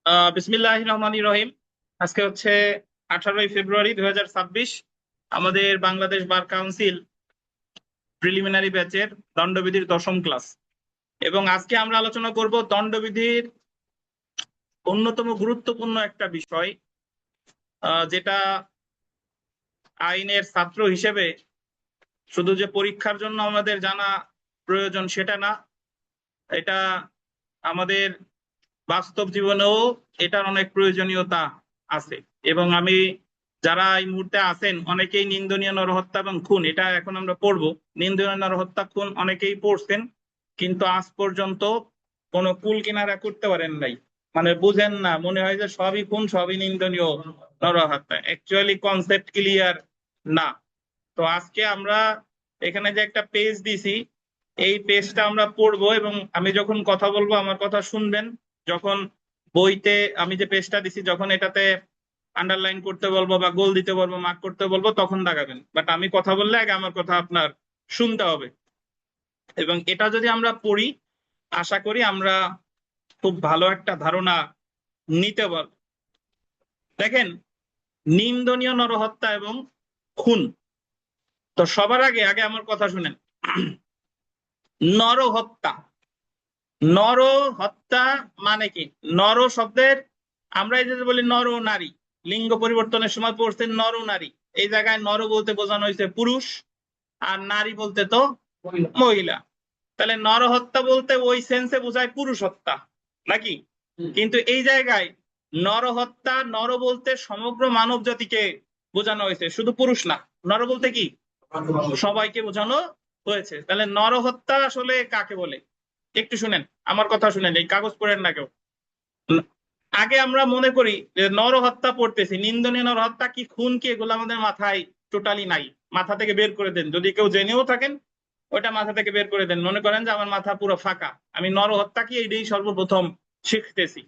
বিসমিল্লাহির রহমানির রহিম। আজকে হচ্ছে 18ই ফেব্রুয়ারি 2026। আমাদের বাংলাদেশ বার কাউন্সিল প্রিলিমিনারি ব্যাচের দণ্ডবিধির 10ম ক্লাস, এবং আজকে আমরা আলোচনা করব দণ্ডবিধির অন্যতম গুরুত্বপূর্ণ একটা বিষয়, যেটা আইনের ছাত্র হিসেবে শুধু যে পরীক্ষার জন্য আমাদের জানা প্রয়োজন সেটা না, এটা আমাদের বাস্তব জীবনেও এটার অনেক প্রয়োজনীয়তা আছে। এবং আমি যারা এই মুহূর্তে আছেন অনেকেই নিন্দনীয় নরহত্যা এবং খুন, এটা এখন আমরা পড়বো। নিন্দনীয় নরহত্যা খুন অনেকেই পড়ছেন, কিন্তু আজ পর্যন্ত কোনো কুল কিনারা করতে পারেন নাই। মানে বুঝেন না, মনে হয় যে সবই খুন, সবই নিন্দনীয় নরহত্যা। অ্যাকচুয়ালি কনসেপ্ট ক্লিয়ার না। তো আজকে আমরা এখানে যে একটা পেজ দিছি, এই পেজটা আমরা পড়বো, এবং আমি যখন কথা বলবো আমার কথা শুনবেন। যখন বইতে আমি যে পেজটা দিছি, যখন এটাতে আন্ডারলাইন করতে বলবো বা গোল দিতে বলবো, মার্ক করতে বলবো, তখন দাগাবেন। বাট আমি কথা বললে আগে আমার কথা আপনার শুনতে হবে। এবং এটা যদি আমরা পড়ি, আশা করি আমরা খুব ভালো একটা ধারণা নিতে পারবো। দেখেন, নিন্দনীয় নরহত্যা এবং খুন। তো সবার আগে আগে আমার কথা শুনেন। নরহত্যা, নরহত্যা মানে কি? নর শব্দের আমরা এই যে বলি নর ও নারী, লিঙ্গ পরিবর্তনের সময় পড়ছেন নর ও নারী। এই জায়গায় নর বলতে বোঝানো হয়েছে পুরুষ, আর নারী বলতে তো মহিলা। তাহলে নরহত্যা বলতে ওই সেন্সে বোঝায় পুরুষ হত্যা, নাকি? কিন্তু এই জায়গায় নরহত্যা, নর বলতে সমগ্র মানব জাতিকে বোঝানো হয়েছে, শুধু পুরুষ না। নর বলতে কি? সবাইকে বোঝানো হয়েছে। তাহলে নরহত্যা আসলে কাকে বলে একটু শুনেন, আমার কথা শুনেন, এই কাগজ পড়েন না কেউ। আগে আমরা মনে করি যে নরহত্যা পড়তেছি, নিন্দনীয় নরহত্যা কি, খুন কি, এগুলো আমাদের মাথায় টোটালি নাই। মাথা থেকে বের করে দেন, যদি কেউ জেনেও থাকেন ওটা মাথা থেকে বের করে দেন। মনে করেন যে আমার মাথা পুরো ফাঁকা, আমি নরহত্যা কি এইটাই সর্বপ্রথম শিখতেছি।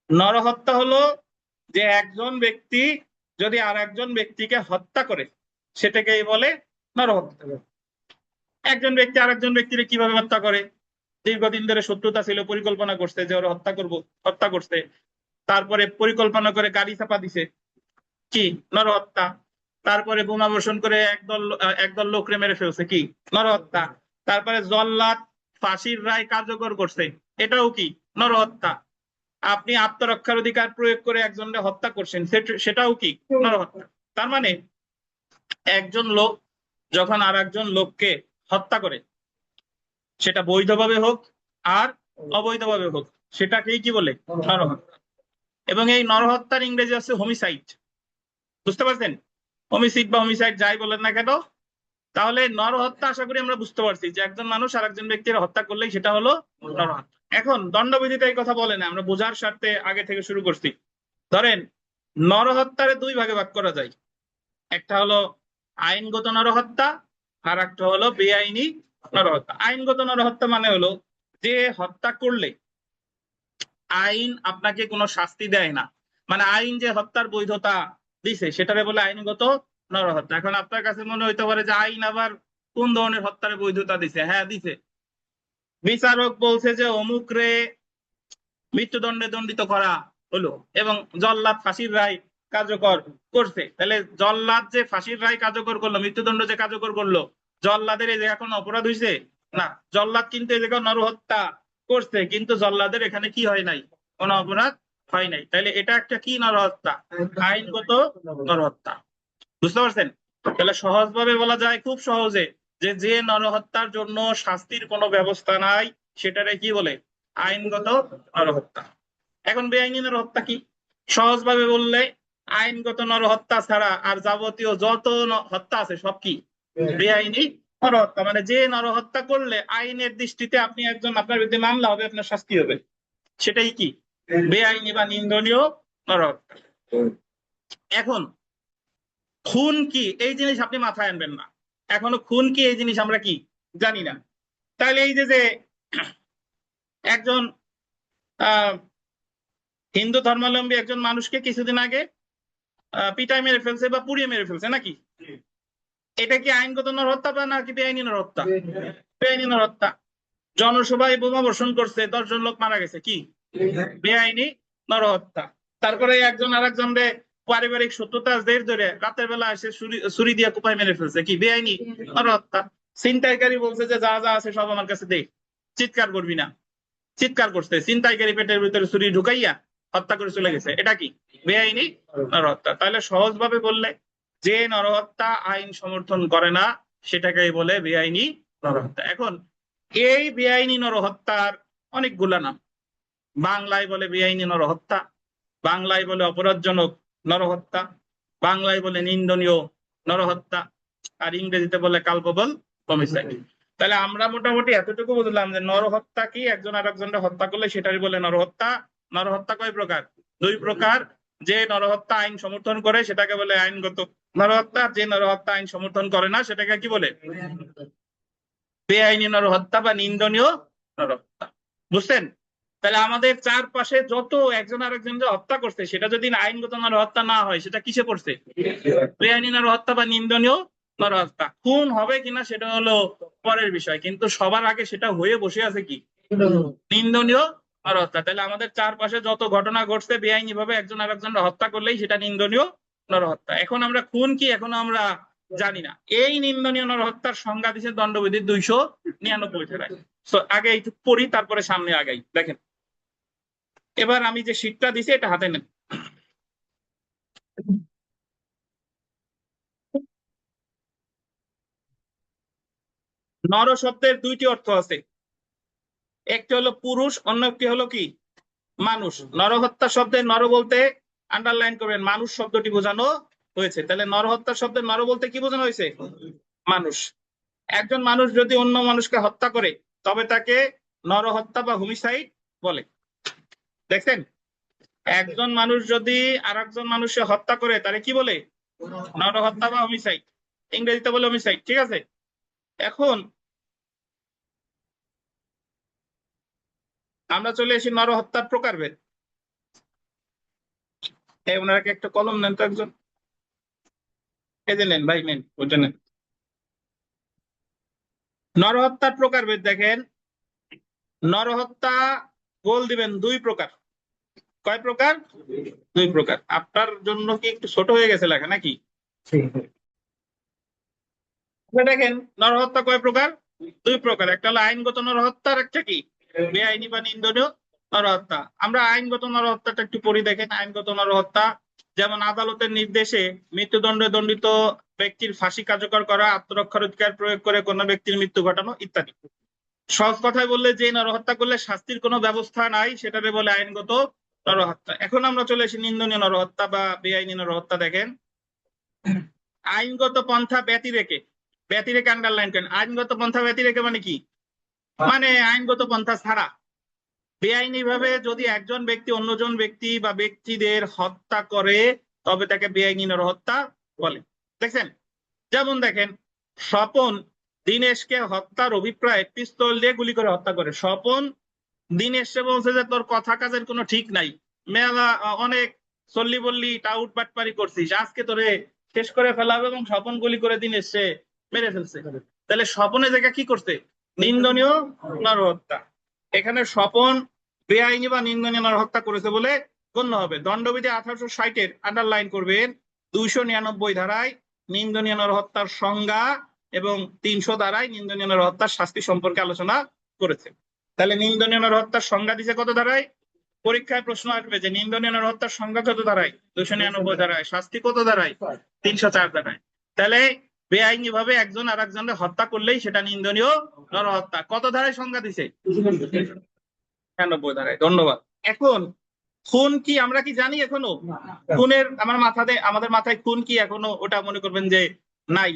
নরহত্যা হলো যে একজন ব্যক্তি যদি আর একজন ব্যক্তিকে হত্যা করে, সেটাকেই বলে নরহত্যা। একজন ব্যক্তি আরেকজন ব্যক্তিকে কিভাবে হত্যা করে? দীর্ঘদিন ধরে শত্রুতা ছিল, পরিকল্পনা করছে যে ওরা হত্যা করব, হত্যা করছে। তারপরে পরিকল্পনা করে গাড়ি চাপা দিছে, কি? নরহত্যা। তারপরে বোমা বর্ষণ করে একদল লোকরে মেরে ফেলছে, কি? নরহত্যা। তারপরে জল্লাদ ফাঁসির রায় কার্যকর করছে, এটাও কি? নরহত্যা। আপনি আত্মরক্ষার অধিকার প্রয়োগ করে একজনকে হত্যা করছেন, সেটাও কি? নরহত্যা। তার মানে একজন লোক যখন আর একজন লোককে হত্যা করে, সেটা বৈধভাবে হোক আর অবৈধভাবে হোক, সেটাকেই কি বলে? নরহত্যা। এবং এই নরহত্যার ইংরেজি আছে হোমিসাইড। বুঝতে পারছেন? হোমিসিড বা হোমিসাইড যাই বলেন না কেন, তাহলে নরহত্যা আশা করি আমরা বুঝতে পারছি যে একজন মানুষ আর একজন ব্যক্তির হত্যা করলেই সেটা হলো নরহত্যা। এখন দণ্ডবিধিতে এই কথা বলে না, আমরা বোঝার স্বার্থে আগে থেকে শুরু করছি। ধরেন, নরহত্যারে দুই ভাগে ভাগ করা যায়। একটা হলো আইনগত নরহত্যা, আর একটা হলো বেআইনি নরহত্যা। আইনগত নরহত্যা মানে হলো যে হত্যা করলে আইন আপনাকে কোনো শাস্তি দেয় না, মানে আইন যে হত্যার বৈধতা দিছে সেটারে বলে আইনগত নরহত্যা। এখন আপনার কাছে মনে হইতে পারে যে আইন আবার কোন ধরনের হত্যার বৈধতা দিছে? হ্যাঁ, দিছে। বিচারক বলছে যে অমুক রে মৃত্যুদণ্ডে দণ্ডিত করা হলো, এবং জল্লাদ ফাঁসির রায় কার্যকর করছে। তাহলে জল্লাদ যে ফাঁসির রায় কার্যকর করলো, মৃত্যুদণ্ড যে কার্যকর করলো, জল্লাদের এই জায়গা কোনো অপরাধ হয়েছে? না। জল্লাদ কিন্তু এই জায়গায় নরহত্যা করছে, কিন্তু জল্লাদের এখানে কি হয় নাই? কোনো অপরাধ হয় নাই। তাহলে এটা একটা কি নরহত্যা? আইনগত নরহত্যা। বুঝতে পারছেন? তাহলে সহজভাবে বলা যায়, খুব সহজে, যে যে নরহত্যার জন্য শাস্তির কোনো ব্যবস্থা নাই, সেটারে কি বলে? আইনগত নরহত্যা। এখন বেআইনি নরহত্যা কি? সহজভাবে বললে, আইনগত নরহত্যা ছাড়া আর যাবতীয় যত হত্যা আছে সব কি? বেআইনি নরহত্যা। মানে যে নরহত্যা করলে আইনের দৃষ্টিতে আপনি একজন, আপনার বিরুদ্ধে মামলা হবে, আপনার শাস্তি হবে, সেটাই কি? বেআইনি বা নিন্দনীয় নরহত্যা। এখন খুন কি এই জিনিস আপনি মাথায় আনবেন না, এখনো খুন কি এই জিনিস আমরা কি জানি না। তাহলে এই যে যে একজন আহ হিন্দু ধর্মাবলম্বী একজন মানুষকে কিছুদিন আগে পিটায় মেরে ফেলছে বা পুড়িয়ে মেরে ফেলছে, নাকি? এটা কি আইনগত নরহত্যা বা নাকি বেআইনি নরহত্যা? বেআইনি নরহত্যা। জনসভায় বোমা বর্ষণ করছে, 10 জন লোক মারা গেছে, কি? বেআইনি নরহত্যা। তারপরে একজন আরেকজনকে পারিবারিক শত্রুতা জের ধরে রাতের বেলা এসে ছুরি দিয়ে কোপায় মেরে ফেলছে, কি বেআইনি? নরহত্যা। ছিনতাইকারী বলছে যে যা যা আছে সব আমার কাছে দে, চিৎকার করবি না, চিৎকার করছে, ছিনতাইকারী পেটের ভিতরে ছুরি ঢুকাইয়া হত্যা করে চলে গেছে, এটা কি? বেআইনি নরহত্যা। তাহলে সহজভাবে বললে যে নরহত্যা আইন সমর্থন করে না সেটাকেই বলে বেআইনি নরহত্যা। এখন এই বেআইনি নরহত্যার অনেকগুলা নাম। বাংলায় বলে বেআইনি নরহত্যা, বাংলায় বলে অপরাধজনক নরহত্যা, বাংলায় বলে নিন্দনীয় নরহত্যা, আর ইংরেজিতে বলে কালপেবল হোমিসাইড। তাহলে আমরা মোটামুটি এতটুকু বুঝলাম যে নরহত্যা কি, একজন আরেকজনকে হত্যা করলে সেটাই বলে নরহত্যা। নরহত্যা কয় প্রকার? দুই প্রকার। যে নরহত্যা আইন সমর্থন করে সেটাকে বলে আইনগত নরহত্যা, যে নরহত্যা আইন সমর্থন করে না সেটাকে কি বলে? বেআইনি নরহত্যা বা নিন্দনীয় নরহত্যা। বুঝছেন? তাহলে আমাদের চারপাশে যত একজন আরেকজনকে হত্যা করছে সেটা যদি আইনগত নরহত্যা না হয় সেটা কিসে পড়ছে? বেআইনি নরহত্যা বা নিন্দনীয় নরহত্যা। খুন হবে কিনা সেটা হলো পরের বিষয়, কিন্তু সবার আগে সেটা হয়ে বসে আছে কি? নিন্দনীয় নরহত্যা। তাহলে আমাদের চারপাশে যত ঘটনা ঘটছে বেআইনি ভাবে একজন আরেকজনকে হত্যা করলেই সেটা নিন্দনীয় নরহত্যা। এখন আমরা খুন কি এখনো আমরা জানি না। এই নিন্দনীয় নরহত্যার সংজ্ঞা দিচ্ছে দণ্ডবিধির 299 ধারায়। তো আগে একটু পড়ি, তারপরে সামনে আগাই। দেখেন, এবার আমি যে শীটটা দিছি এটা হাতে নেন। নর শব্দের দুইটি অর্থ আছে, একটি হলো পুরুষ, অন্য একটি হলো কি? মানুষ। নরহত্যা শব্দের নর বলতে আন্ডারলাইন করবেন, মানুষ শব্দটি বোঝানো হয়েছে। তাহলে নরহত্যা শব্দের নর বলতে কি বোঝানো হয়েছে? মানুষ। একজন মানুষ যদি অন্য মানুষকে হত্যা করে তবে তাকে নরহত্যা বা হোমিসাইড বলে। দেখছেন, একজন মানুষ যদি আর একজন মানুষকে হত্যা করে তাহলে কি বলে? নরহত্যা বা হোমিসাইড, ইংরেজিতে বলে হোমিসাইড। ঠিক আছে, এখন আমরা চলে আসি নরহত্যার প্রকারভেদ। ওনাকে একটা কলম নেন তো একজন, এই যে নেন ভাই, নেন ওটা নেন। নরহত্যার প্রকারভেদ দেখেন, নরহত্যা গোল দিবেন দুই প্রকার। কয় প্রকার? দুই প্রকার। আপনার জন্য কি একটু ছোট হয়ে গেছে লেখা নাকি? দেখেন নরহত্যা কয় প্রকার? দুই প্রকার। একটা হলো আইনগত নরহত্যা, আর একটা কি? বেআইনি বা নিন্দনীয় নরহত্যা। আমরা আইনগত নরহত্যাটা একটু পড়ি। দেখেন, আইনগত নরহত্যা যেমন আদালতের নির্দেশে মৃত্যুদণ্ডে দণ্ডিত ব্যক্তির ফাঁসি কার্যকর করা, আত্মরক্ষার অধিকার প্রয়োগ করে কোনো ব্যক্তির মৃত্যু ঘটানো ইত্যাদি। সহজ কথায় বললে যে নরহত্যা করলে শাস্তির কোনো ব্যবস্থা নাই সেটাকে বলে আইনগত নরহত্যা। এখন আমরা চলে আসি নিন্দনীয় নরহত্যা বা বেআইনি নরহত্যা। দেখেন, আইনগত পন্থা ব্যতিরেকে, ব্যতিরেকে আন্ডারলাইন করেন। আইনগত পন্থা ব্যতিরেকে মানে কি? মানে আইনগত পন্থা ছাড়া বেআইনি ভাবে যদি একজন ব্যক্তি অন্যজন ব্যক্তি বা ব্যক্তিদের হত্যা করে তবে তাকে বেআইনি নরহত্যা বলে। দেখছেন, যেমন দেখেন, স্বপন দীনেশকে হত্যার অভিপ্রায় পিস্তল দিয়ে গুলি করে হত্যা করে। স্বপন দীনেশকে বলছে যে তোর কথা কাজের কোনো ঠিক নাই, মেলা অনেক চল্লি বললি টাউট বাটপারি করছিস, আজকে তোরে শেষ করে ফেলা হবে, এবং স্বপন গুলি করে দীনেশকে মেরে ফেলছে। তাহলে স্বপনের জায়গা কি করছে? নিন্দনীয় নরহত্যা। এখানে স্বপন বেআইনি বা নিন্দনীয় নরহত্যা করেছে বলে গণ্য হবে। দণ্ডবিধি 1860-এর আন্ডারলাইন করবেন 299 ধারায় নিন্দনীয় নরহত্যার সংজ্ঞা এবং 300 ধারায় নিন্দনীয় নরহত্যার শাস্তি সম্পর্কে আলোচনা করেছে। তাহলে নিন্দনীয় নরহত্যার সংজ্ঞা দিছে কত ধারায়? পরীক্ষায় প্রশ্ন আসবে যে নিন্দনীয় নরহত্যার সংজ্ঞা কত ধারায়? 299 ধারায়। শাস্তি কত ধারায়? 304 ধারায়। তাহলে বেআইনি ভাবে একজন আর একজনকে হত্যা করলেই সেটা নিন্দনীয় নরহত্যা। কত ধারায় সংজ্ঞা দিছে? 299 ধারায়। ধন্যবাদ। এখন খুন কি আমরা কি জানি এখনো? খুনের আমাদের মাথায় খুন কি এখনো ওটা মনে করবেন যে নাই।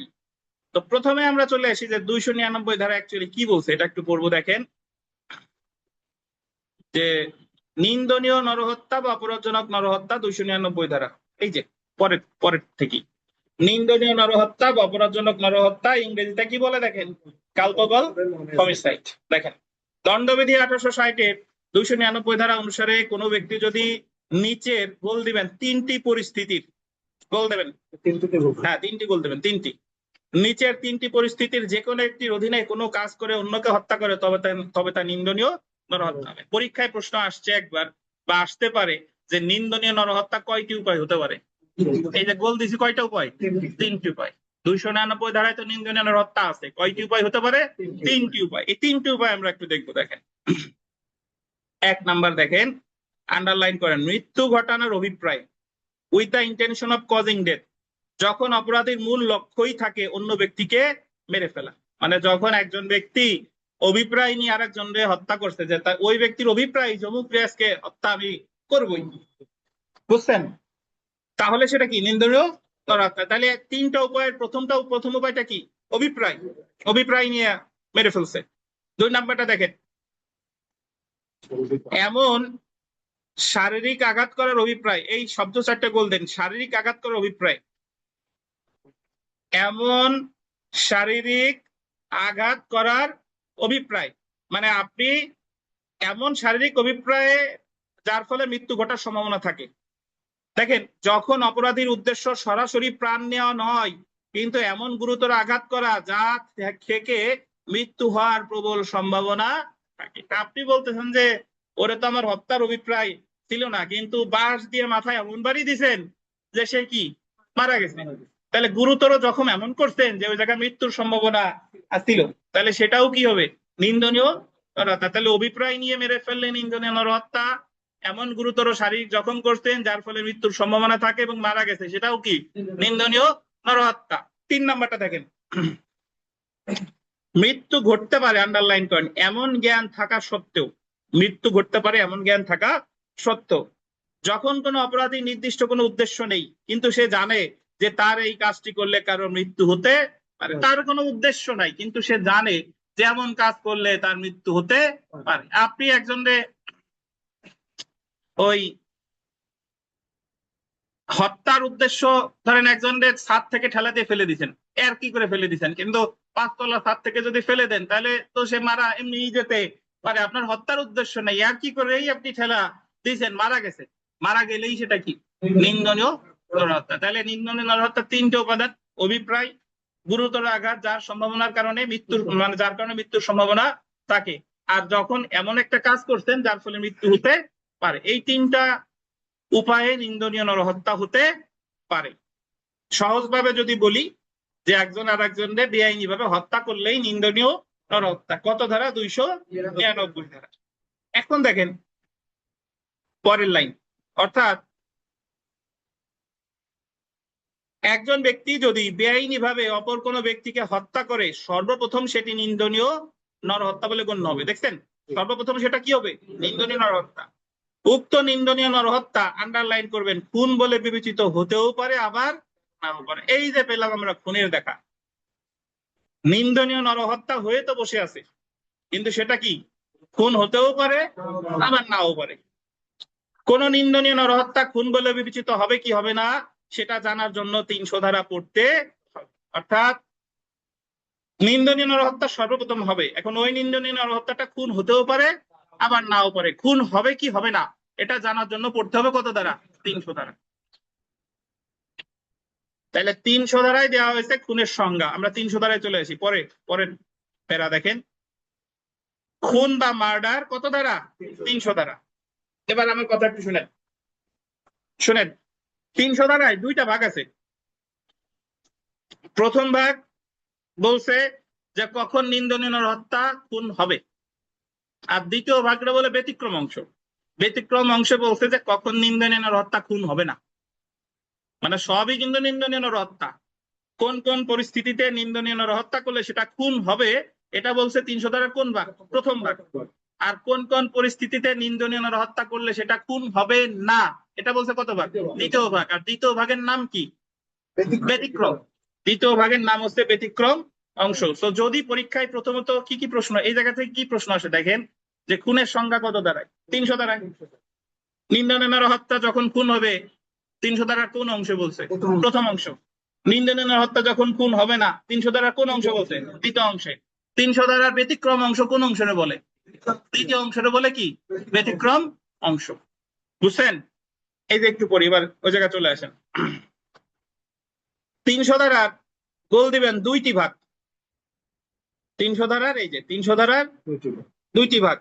তো প্রথমে আমরা চলে আসি যে 299 ধারা অ্যাকচুয়ালি কি বলছে, এটা একটু পড়বো। দেখেন যে নিন্দনীয় নরহত্যা বা অপরাধজনক নরহত্যা 299 ধারা, এই যে পরের পরের থেকে নিন্দনীয় নরহত্যা বা অপরাধজনক নরহত্যা ইংরেজিতে কি বলে? দেখেন, কালপেবল হোমিসাইড। দেখেন, দণ্ডবিধি 1860-এর 299 ধারা অনুসারে কোনো ব্যক্তি যদি নিচের গোল দিবেন তিনটি পরিস্থিতির গোল দেবেন, হ্যাঁ তিনটি গোল দেবেন, তিনটি নিচের তিনটি পরিস্থিতির যে কোনো একটির অধীনে কোনো কাজ করে অন্যকে হত্যা করে তবে তা নিন্দনীয় নরহত্যা হবে। পরীক্ষায় প্রশ্ন আসছে একবার বা আসতে পারে যে নিন্দনীয় নরহত্যা কয়টি উপায় হতে পারে। এই যে গোল দিছি কয়টা উপায়, তিনটি উপায়। 299 ধারায় তো নিন্দনীয় নরহত্যা আছে, কয়টি উপায় হতে পারে, তিনটি উপায়। এই তিনটি উপায় আমরা একটু দেখবো। দেখেন 1 নাম্বার দেখেন, আন্ডারলাইন করেন, মৃত্যু ঘটানোর অভিপ্রায় with the intention of causing death. যখন অপরাধীর মূল লক্ষ্যই থাকে অন্য ব্যক্তিকে মেরে ফেলা, মানে যখন একজন ব্যক্তি অভিপ্রায় নিয়ে আরেকজনকে হত্যা করছে, যে ওই ব্যক্তির অভিপ্রায় যমুক রিয়াজকে হত্যা আমি করবই, বুঝছেন, তাহলে সেটা কি নিন্দনীয় নরহত্যা। তাহলে তিনটা উপায়ের প্রথম উপায়টা কি, অভিপ্রায়, অভিপ্রায় নিয়ে মেরে ফেলছে। 2 নাম্বারটা দেখেন, এমন শারীরিক আঘাত করার অভিপ্রায়, এই শব্দ 4টে গোল দেন, শারীরিক আঘাত করার অভিপ্রায়, এমন শারীরিক আঘাত করার অভিপ্রায়, মানে আপনি এমন শারীরিক অভিপ্রায়ে যার ফলে মৃত্যু ঘটার সম্ভাবনা থাকে। দেখেন, যখন অপরাধীর উদ্দেশ্য সরাসরি প্রাণ নেওয়া নয়, কিন্তু এমন গুরুতর আঘাত করা যা থেকে মৃত্যু হওয়ার প্রবল সম্ভাবনা থাকে। আপনি বলতেছেন যে ওরে তো আমার হত্যার অভিপ্রায় ছিল না, কিন্তু বাঁশ দিয়ে মাথায় এমন বাড়ি দিছেন যে সে কি মারা গেছে। তাহলে গুরুতর জখম এমন করছেন যে ওই জায়গায় মৃত্যুর সম্ভাবনা ছিল, তাহলে সেটাও কি হবে, নিন্দনীয় নরহত্যা। তাহলে অভিপ্রায় নিয়ে মেরে ফেললে নিন্দনীয় নরহত্যা, এমন গুরুতর শারীরিক জখম করতেন যার ফলে মৃত্যুর সম্ভাবনা থাকে এবং মারা গেছে, সেটাও কি নিন্দনীয় নরহত্যা। 3 নাম্বারটা দেখেন, মৃত্যু ঘটতে পারে, আন্ডারলাইন করেন, এমন জ্ঞান থাকা সত্ত্বেও, মৃত্যু ঘটতে পারে এমন জ্ঞান থাকা সত্ত্বেও, যখন কোনো অপরাধী নির্দিষ্ট কোনো উদ্দেশ্য নেই, কিন্তু সে জানে যে তার এই কাজটি করলে কারো মৃত্যু হতে পারে, তার কোনো উদ্দেশ্য নাই কিন্তু সে জানে যে এমন কাজ করলে তার মৃত্যু হতে পারে। আপনি একজনের ওই হত্যার উদ্দেশ্য, ধরেন একজনের ছাদ থেকে ঠেলা দিয়ে ফেলে দিচ্ছেন, এর কি করে ফেলে দিচ্ছেন, কিন্তু 5 তলা ছাদ থেকে যদি ফেলে দেন তাহলে তো সে মারা এমনি যেতে পারে, আপনার হত্যার উদ্দেশ্য নেই, আর কি করেই আপনি ঠেলা দিয়েছেন, মারা গেছে, মারা গেলেই সেটা কি নিন্দনীয় নরহত্যা। তাহলে নিন্দনীয় নরহত্যার 3টে উপাদান, অভিপ্রায়, গুরুতর আঘাত যার সম্ভাবনার কারণে মৃত্যুর, মানে যার কারণে মৃত্যুর সম্ভাবনা থাকে, আর যখন এমন একটা কাজ করছেন যার ফলে মৃত্যু হতে পারে। এই 3টা উপায়ে নিন্দনীয় নরহত্যা হতে পারে। সহজভাবে যদি বলি যে একজন আর একজনকে বেআইনি ভাবে হত্যা করলেই নিন্দনীয় নরহত্যা। কত ধারা, 299 ধারা। এখন দেখেন পরের লাইন, অর্থাৎ একজন ব্যক্তি যদি বেআইনি ভাবে অপর কোনো ব্যক্তিকে হত্যা করে, সর্বপ্রথম সেটি নিন্দনীয় নরহত্যা বলে গণ্য হবে। দেখছেন, সর্বপ্রথম সেটা কি হবে, নিন্দনীয় নরহত্যা। উক্ত নিন্দনীয় নরহত্যা, আন্ডারলাইন করবেন, খুন বলে বিবেচিত হতেও পারে আবার নাও পারে। এই যে পেলাম আমরা খুনের দেখা, নিন্দনীয় নরহত্যা হয়ে তো বসে আছে, কিন্তু সেটা কি খুন হতেও পারে আবার নাও পারে। কোন নিন্দনীয় নরহত্যা খুন বলে বিবেচিত হবে কি হবে না সেটা জানার জন্য 300 ধারা পড়তে হবে। অর্থাৎ নিন্দনীয় নরহত্যা সর্বপ্রথম হবে, এখন ওই নিন্দনীয় নরহত্যাটা খুন হতেও পারে আবার নাও পারে, খুন হবে কি হবে না এটা জানার জন্য পড়তে হবে কত ধারা, 300 ধারা। তাহলে 300 ধারায় দেওয়া হয়েছে খুনের সংজ্ঞা। আমরা 300 ধারায় চলে আসি, পরের প্যারা দেখেন, খুন বা মার্ডার কত ধারা, 300 ধারা। এবার আমার কথা একটু শুনেন, 300 ধারায় 2টা ভাগ আছে। প্রথম ভাগ বলছে যে কখন নিন্দনীয় নরহত্যা খুন হবে, আর দ্বিতীয় ভাগটা বলে ব্যতিক্রম অংশ। ব্যতিক্রম অংশে বলছে যে কখন নিন্দনীয় নরহত্যা খুন হবে না, মানে সবই কিন্তু নিন্দনীয় নরহত্যা, কোন কোন পরিস্থিতিতে নিন্দনীয় নরহত্যা করলে সেটা খুন হবে এটা বলছে 300 ধারার কোন ভাগ, প্রথম ভাগ। আর কোন কোন পরিস্থিতিতে নিন্দনীয় নরহত্যা করলে সেটা খুন হবে না এটা বলছে কত ভাগ, দ্বিতীয় ভাগ। আর দ্বিতীয় ভাগের নাম কি, ব্যতিক্রম। দ্বিতীয় ভাগের নাম হচ্ছে ব্যতিক্রম অংশ। তো যদি পরীক্ষায় প্রথমত কি কি প্রশ্ন, এই জায়গা থেকে কি প্রশ্ন আসে দেখেন, যে খুনের সংজ্ঞা কত দাঁড়ায়, 300 ধারায়। নিন্দনীয় নরহত্যা যখন খুন হবে 300 ধারার কোন অংশে বলছে, প্রথম অংশ। নিন্দনীয় নরহত্যা যখন খুন হবে না 300 ধারার কোন অংশ বলছে, দ্বিতীয় অংশে। 300 ধারার ব্যতিক্রম অংশ কোন অংশে বলে, তৃতীয় অংশে বলে কি ব্যতিক্রম অংশ। বুঝছেন, এই যে একটু পরিবার ওই জায়গায় চলে আসেন। 300 ধারার গোল দিবেন 2টি ভাগ, 300 ধারার এই যে 300 ধারার 2টি ভাগ,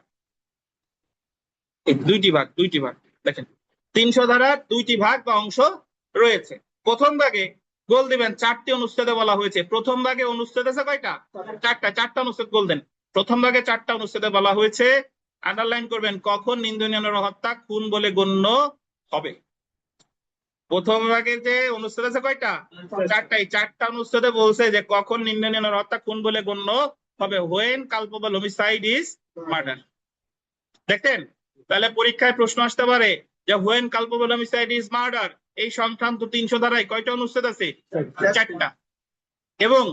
2টি ভাগ দেখেন। 300 ধারার 2টি ভাগ বা অংশ রয়েছে। প্রথম ভাগে গোল দিবেন 4টি অনুচ্ছেদে বলা হয়েছে। প্রথম ভাগে অনুচ্ছেদ আছে কয়টা? 4টা অনুচ্ছেদ গোল দেন। প্রথম ভাগে 4টা অনুচ্ছেদে বলা হয়েছে, আন্ডারলাইন করবেন, কখন নিন্দনীয় নরহত্যা খুন বলে গণ্য হবে। প্রথম ভাগের যে অনুচ্ছেদ আছে কয়টা? 4টাই। 4টা অনুচ্ছেদে বলছে যে কখন নিন্দনীয় নরহত্যা খুন বলে গণ্য হবে, when culpable homicide is murder। দেখেন, তাহলে পরীক্ষায় প্রশ্ন আসতে পারে যে when culpable homicide is murder এই সংক্রান্ত 300 ধারায় কয়টা অনুচ্ছেদ আছে? 4টা। এবং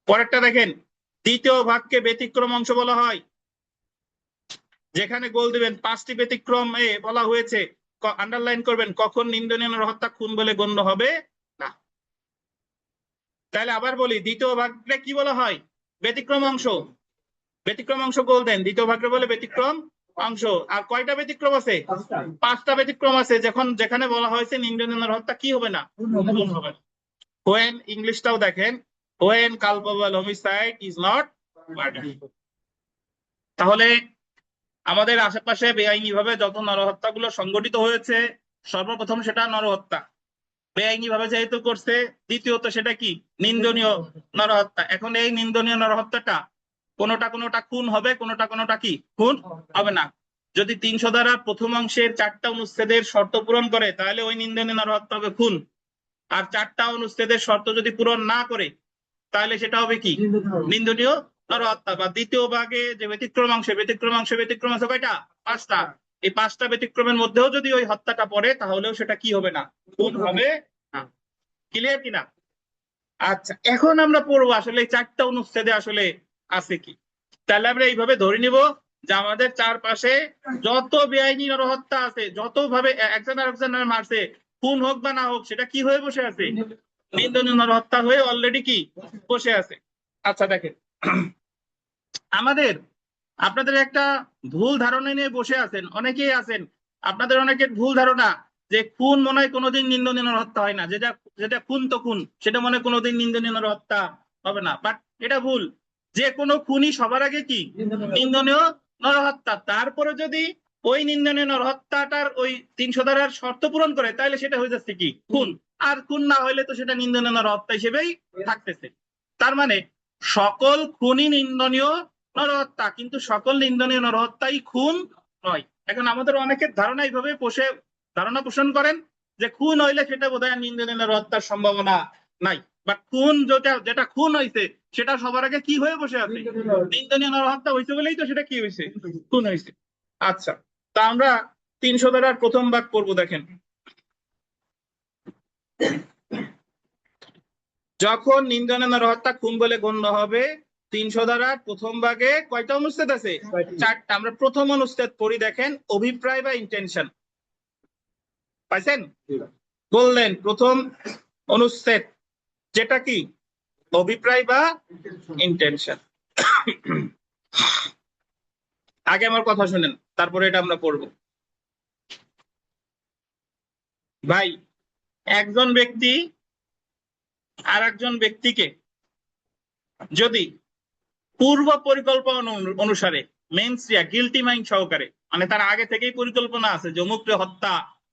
পরেরটা দেখেন, দ্বিতীয় ভাগকে ব্যতিক্রম অংশ বলা হয়। যেখানে গোল দিবেন 5টি ব্যতিক্রমে বলা হয়েছে, আন্ডারলাইন করবেন, কখন নিন্দনীয় নরহত্যা খুন বলে গণ্য হবে না। তাহলে আবার বলি, দ্বিতীয় ভাগে কি বলা হয়? ব্যতিক্রম অংশ। ব্যতিক্রম অংশ গোল দেন। দ্বিতীয় ভাগে বলে ব্যতিক্রম অংশ। আর কয়টা ব্যতিক্রম আছে? 5টা ব্যতিক্রম আছে, যেখানে বলা হয়েছে নিন্দনীয় নরহত্যা কি হবে না? খুন হবে না। when, ইংলিশটাও দেখেন, when culpable homicide is not murder। তাহলে আমাদের আশেপাশে বেআইনিভাবে যত নরহত্যাগুলো সংগঠিত হয়েছে, সর্বপ্রথম সেটা নরহত্যা। বেআইনিভাবে যেহেতু করছে, দ্বিতীয়ত সেটা কি? নিন্দনীয় নরহত্যা। এখন এই নিন্দনীয় নরহত্যাটা কোনোটা খুন হবে, কোনোটা কি খুন হবে না। যদি 300 ধারার প্রথম অংশের 4টা অনুচ্ছেদের শর্ত পূরণ করে, তাহলে ওই নিন্দনীয় নরহত্যা হবে খুন। আর 4টা অনুচ্ছেদের শর্ত যদি পূরণ না করে, তাহলে সেটা হবে কি? নিন্দনীয় নরহত্যা। বা দ্বিতীয় ভাগে যে ব্যতিক্রম আছে কয়টা? 5টা। এই 5টা ব্যতিক্রমের মধ্যেও যদি ওই হত্যাটা পড়ে, তাহলেও সেটা কি হবে না? খুন হবে না। ক্লিয়ার কিনা? আচ্ছা, এখন আমরা পড়বো আসলে এই 4টা অনুচ্ছেদে আসলে আছে কি। তাহলে আমরা এইভাবে ধরে নিব যে আমাদের চারপাশে যত বেআইনি নরহত্যা আছে, যত ভাবে একজন আরেকজনের মারছে, খুন হোক বা না হোক, সেটা কি হয়ে বসে আছে? নিন্দনীয় নরহত্যা হয়ে অলরেডি কি বসে আছে। আচ্ছা দেখেন, আপনাদের একটা ভুল ধারণা নিয়ে বসে আছেন, অনেকেই আছেন। আপনাদের অনেকের ভুল ধারণা যে খুন মনে হয় কোনোদিন নিন্দনীয় নরহত্যা হয় না, যেটা খুন তো খুন, সেটা মনে হয় কোনোদিন নিন্দনীয় নরহত্যা হবে না। বাট এটা ভুল। যে কোনো খুনই সবার আগে কি? নিন্দনীয় নরহত্যা। তারপরে যদি ওই নিন্দনীয় নরহত্যাটার ওই 300 ধারার শর্ত পূরণ করে, তাহলে সেটা হয়ে যাচ্ছে কি? খুন। আর খুন না হইলে তো সেটা নিন্দনীয় নরহত্যা হিসেবেই থাকতেছে। তার মানে সকল খুনই নিন্দনীয় নরহত্যা, কিন্তু সকল নিন্দনীয় নরহত্যাই খুন নয়। এখন আমাদের অনেকের ধারণা এইভাবে ধারণা পোষণ করেন যে খুন হইলে সেটা বোধহয় নিন্দনীয় নরহত্যার সম্ভাবনা নাই। বাট খুন যেটা খুন হয়েছে, সেটা সবার আগে কি হয়ে বসে আছে? নিন্দনীয় নরহত্যা হয়েছে বলেই তো সেটা কি হয়েছে? খুন হয়েছে। আচ্ছা, তা আমরা 300 ধারার প্রথম ভাগ পড়বো। দেখেন, যখন নিন্দনীয় নরহত্যা খুন বলে গণ্য হবে, 300 ধারার প্রথম ভাগে কয়টা অনুচ্ছেদ আছে? 4টা। আমরা প্রথম অনুচ্ছেদ পড়ি। দেখেন, অভিপ্রায় বা ইন্টেনশন পাইছেন? বললেন প্রথম অনুচ্ছেদ, যেটা কি? অভিপ্রায় বা ইন্টেনশন। আগে আমার কথা শুনেন, তারপরে এটা আমরা পড়বো। ভাই, একজন ব্যক্তি আর একজন ব্যক্তিকে যদি পূর্ব পরিকল্পনা অনুসারে, মেনসিয়া গিলটি মাইন্ড সহকারে, মানে তার আগে থেকেই পরিকল্পনা আছে যে অমুককে হত্যা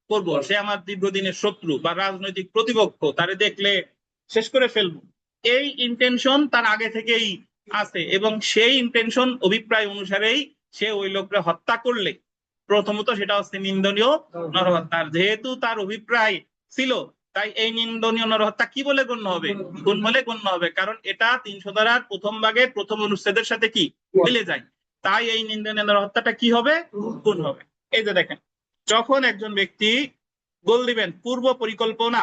করব, সে আমার দীর্ঘদিনের শত্রু বা রাজনৈতিক প্রতিপক্ষ, তারে দেখলে শেষ করে ফেলবো, এই ইন্টেনশন তার আগে থেকেই আছে, এবং সেই ইন্টেনশন অভিপ্রায় অনুসারেই সে ওই লোককে হত্যা করলে, প্রথমত সেটা হচ্ছে নিন্দনীয় নরহত্যা। যেহেতু তার অভিপ্রায় ছিল, তাই এই নিন্দনীয় নরহত্যা কি বলে গণ্য হবে? খুন বলে গণ্য হবে। কারণ এটা 300 ধারার প্রথম ভাগের প্রথম অনুচ্ছেদের সাথে কি মিলে যায়। তাই এই নিন্দনীয় নরহত্যাটা কি হবে? খুন হবে। এই যে দেখেন, যখন একজন ব্যক্তি গোল দিবেন পূর্ব পরিকল্পনা,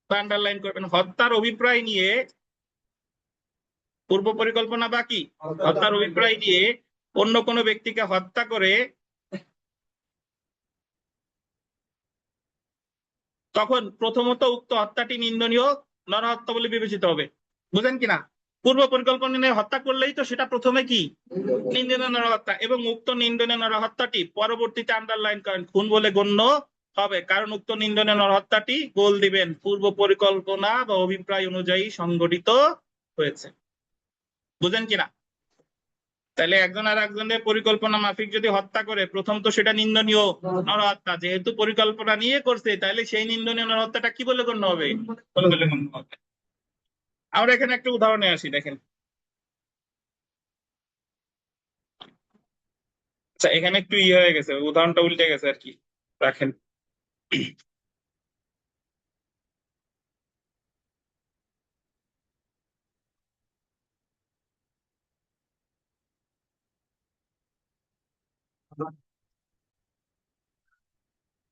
আন্ডারলাইন করবেন, হত্যার অভিপ্রায় নিয়ে, পূর্ব পরিকল্পনা বা কি হত্যার অভিপ্রায় নিয়ে অন্য কোনো ব্যক্তিকে হত্যা করে, তখন প্রথমত উক্ত হত্যাটি নিন্দনীয় নরহত্যা বলে বিবেচিত হবে। বুঝেন কিনা? পূর্ব পরিকল্পনা নিয়ে হত্যা করলেই তো সেটা প্রথমে কি? নিন্দনীয় নরহত্যা। এবং উক্ত নিন্দনীয় নরহত্যাটি পরবর্তীতে আন্ডারলাইন করেন খুন বলে গণ্য হবে, কারণ উক্ত নিন্দনীয় নরহত্যাটি গোল দিবেন পূর্ব পরিকল্পনা বা অভিপ্রায় অনুযায়ী সংগঠিত হয়েছে। বুঝেন কিনা? তাহলে একজন আর একজনের পরিকল্পনা মাফিক যদি হত্যা করে, প্রথম তো সেটা নিন্দনীয় নরহত্যা। যেহেতু পরিকল্পনা নিয়ে করছে, তাহলে সেই নিন্দনীয় নরহত্যাটা কি বলে গণ্য হবে? খুন বলে গণ্য হবে। আমরা এখানে একটা উদাহরণে আসি, দেখেন। আচ্ছা, এখানে একটু ইয়ে হয়ে গেছে, উদাহরণটা উল্টে গেছে আর কি। রাখেন।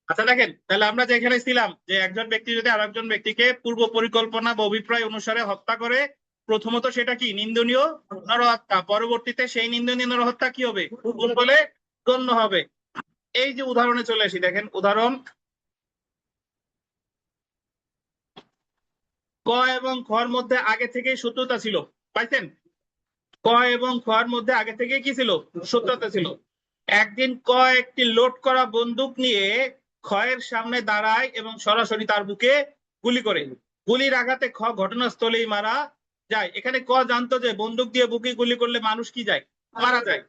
আচ্ছা দেখেন, তাহলে আমরা যেখানে ছিলাম যে একজন ব্যক্তি যদি আরেকজন ব্যক্তিকে পূর্ব পরিকল্পনা বা অভিপ্রায় অনুসারে হত্যা করে, প্রথমত সেটা কি নিন্দনীয় নরহত্যা, পরবর্তীতে সেই নিন্দনীয় নরহত্যা কি হবে? খুন বলে গণ্য হবে। এই যে উদাহরণে চলে আসি, দেখেন উদাহরণ। ক এবং খর মধ্যে আগে থেকেই শত্রুতা ছিল, পাইছেন? ক এবং খর মধ্যে আগে থেকে কি ছিল? শত্রুতা ছিল। একদিন ক একটি লোড করা বন্দুক নিয়ে খয়ের সামনে দাঁড়ায় এবং সরাসরি তার বুকে গুলি করে। গুলির আঘাতে খ ঘটনাস্থলেই মারা যায়। এখানে ক জানতো যে বন্দুক দিয়ে বুকে গুলি করলে মানুষ কি যায়? মারা যায়।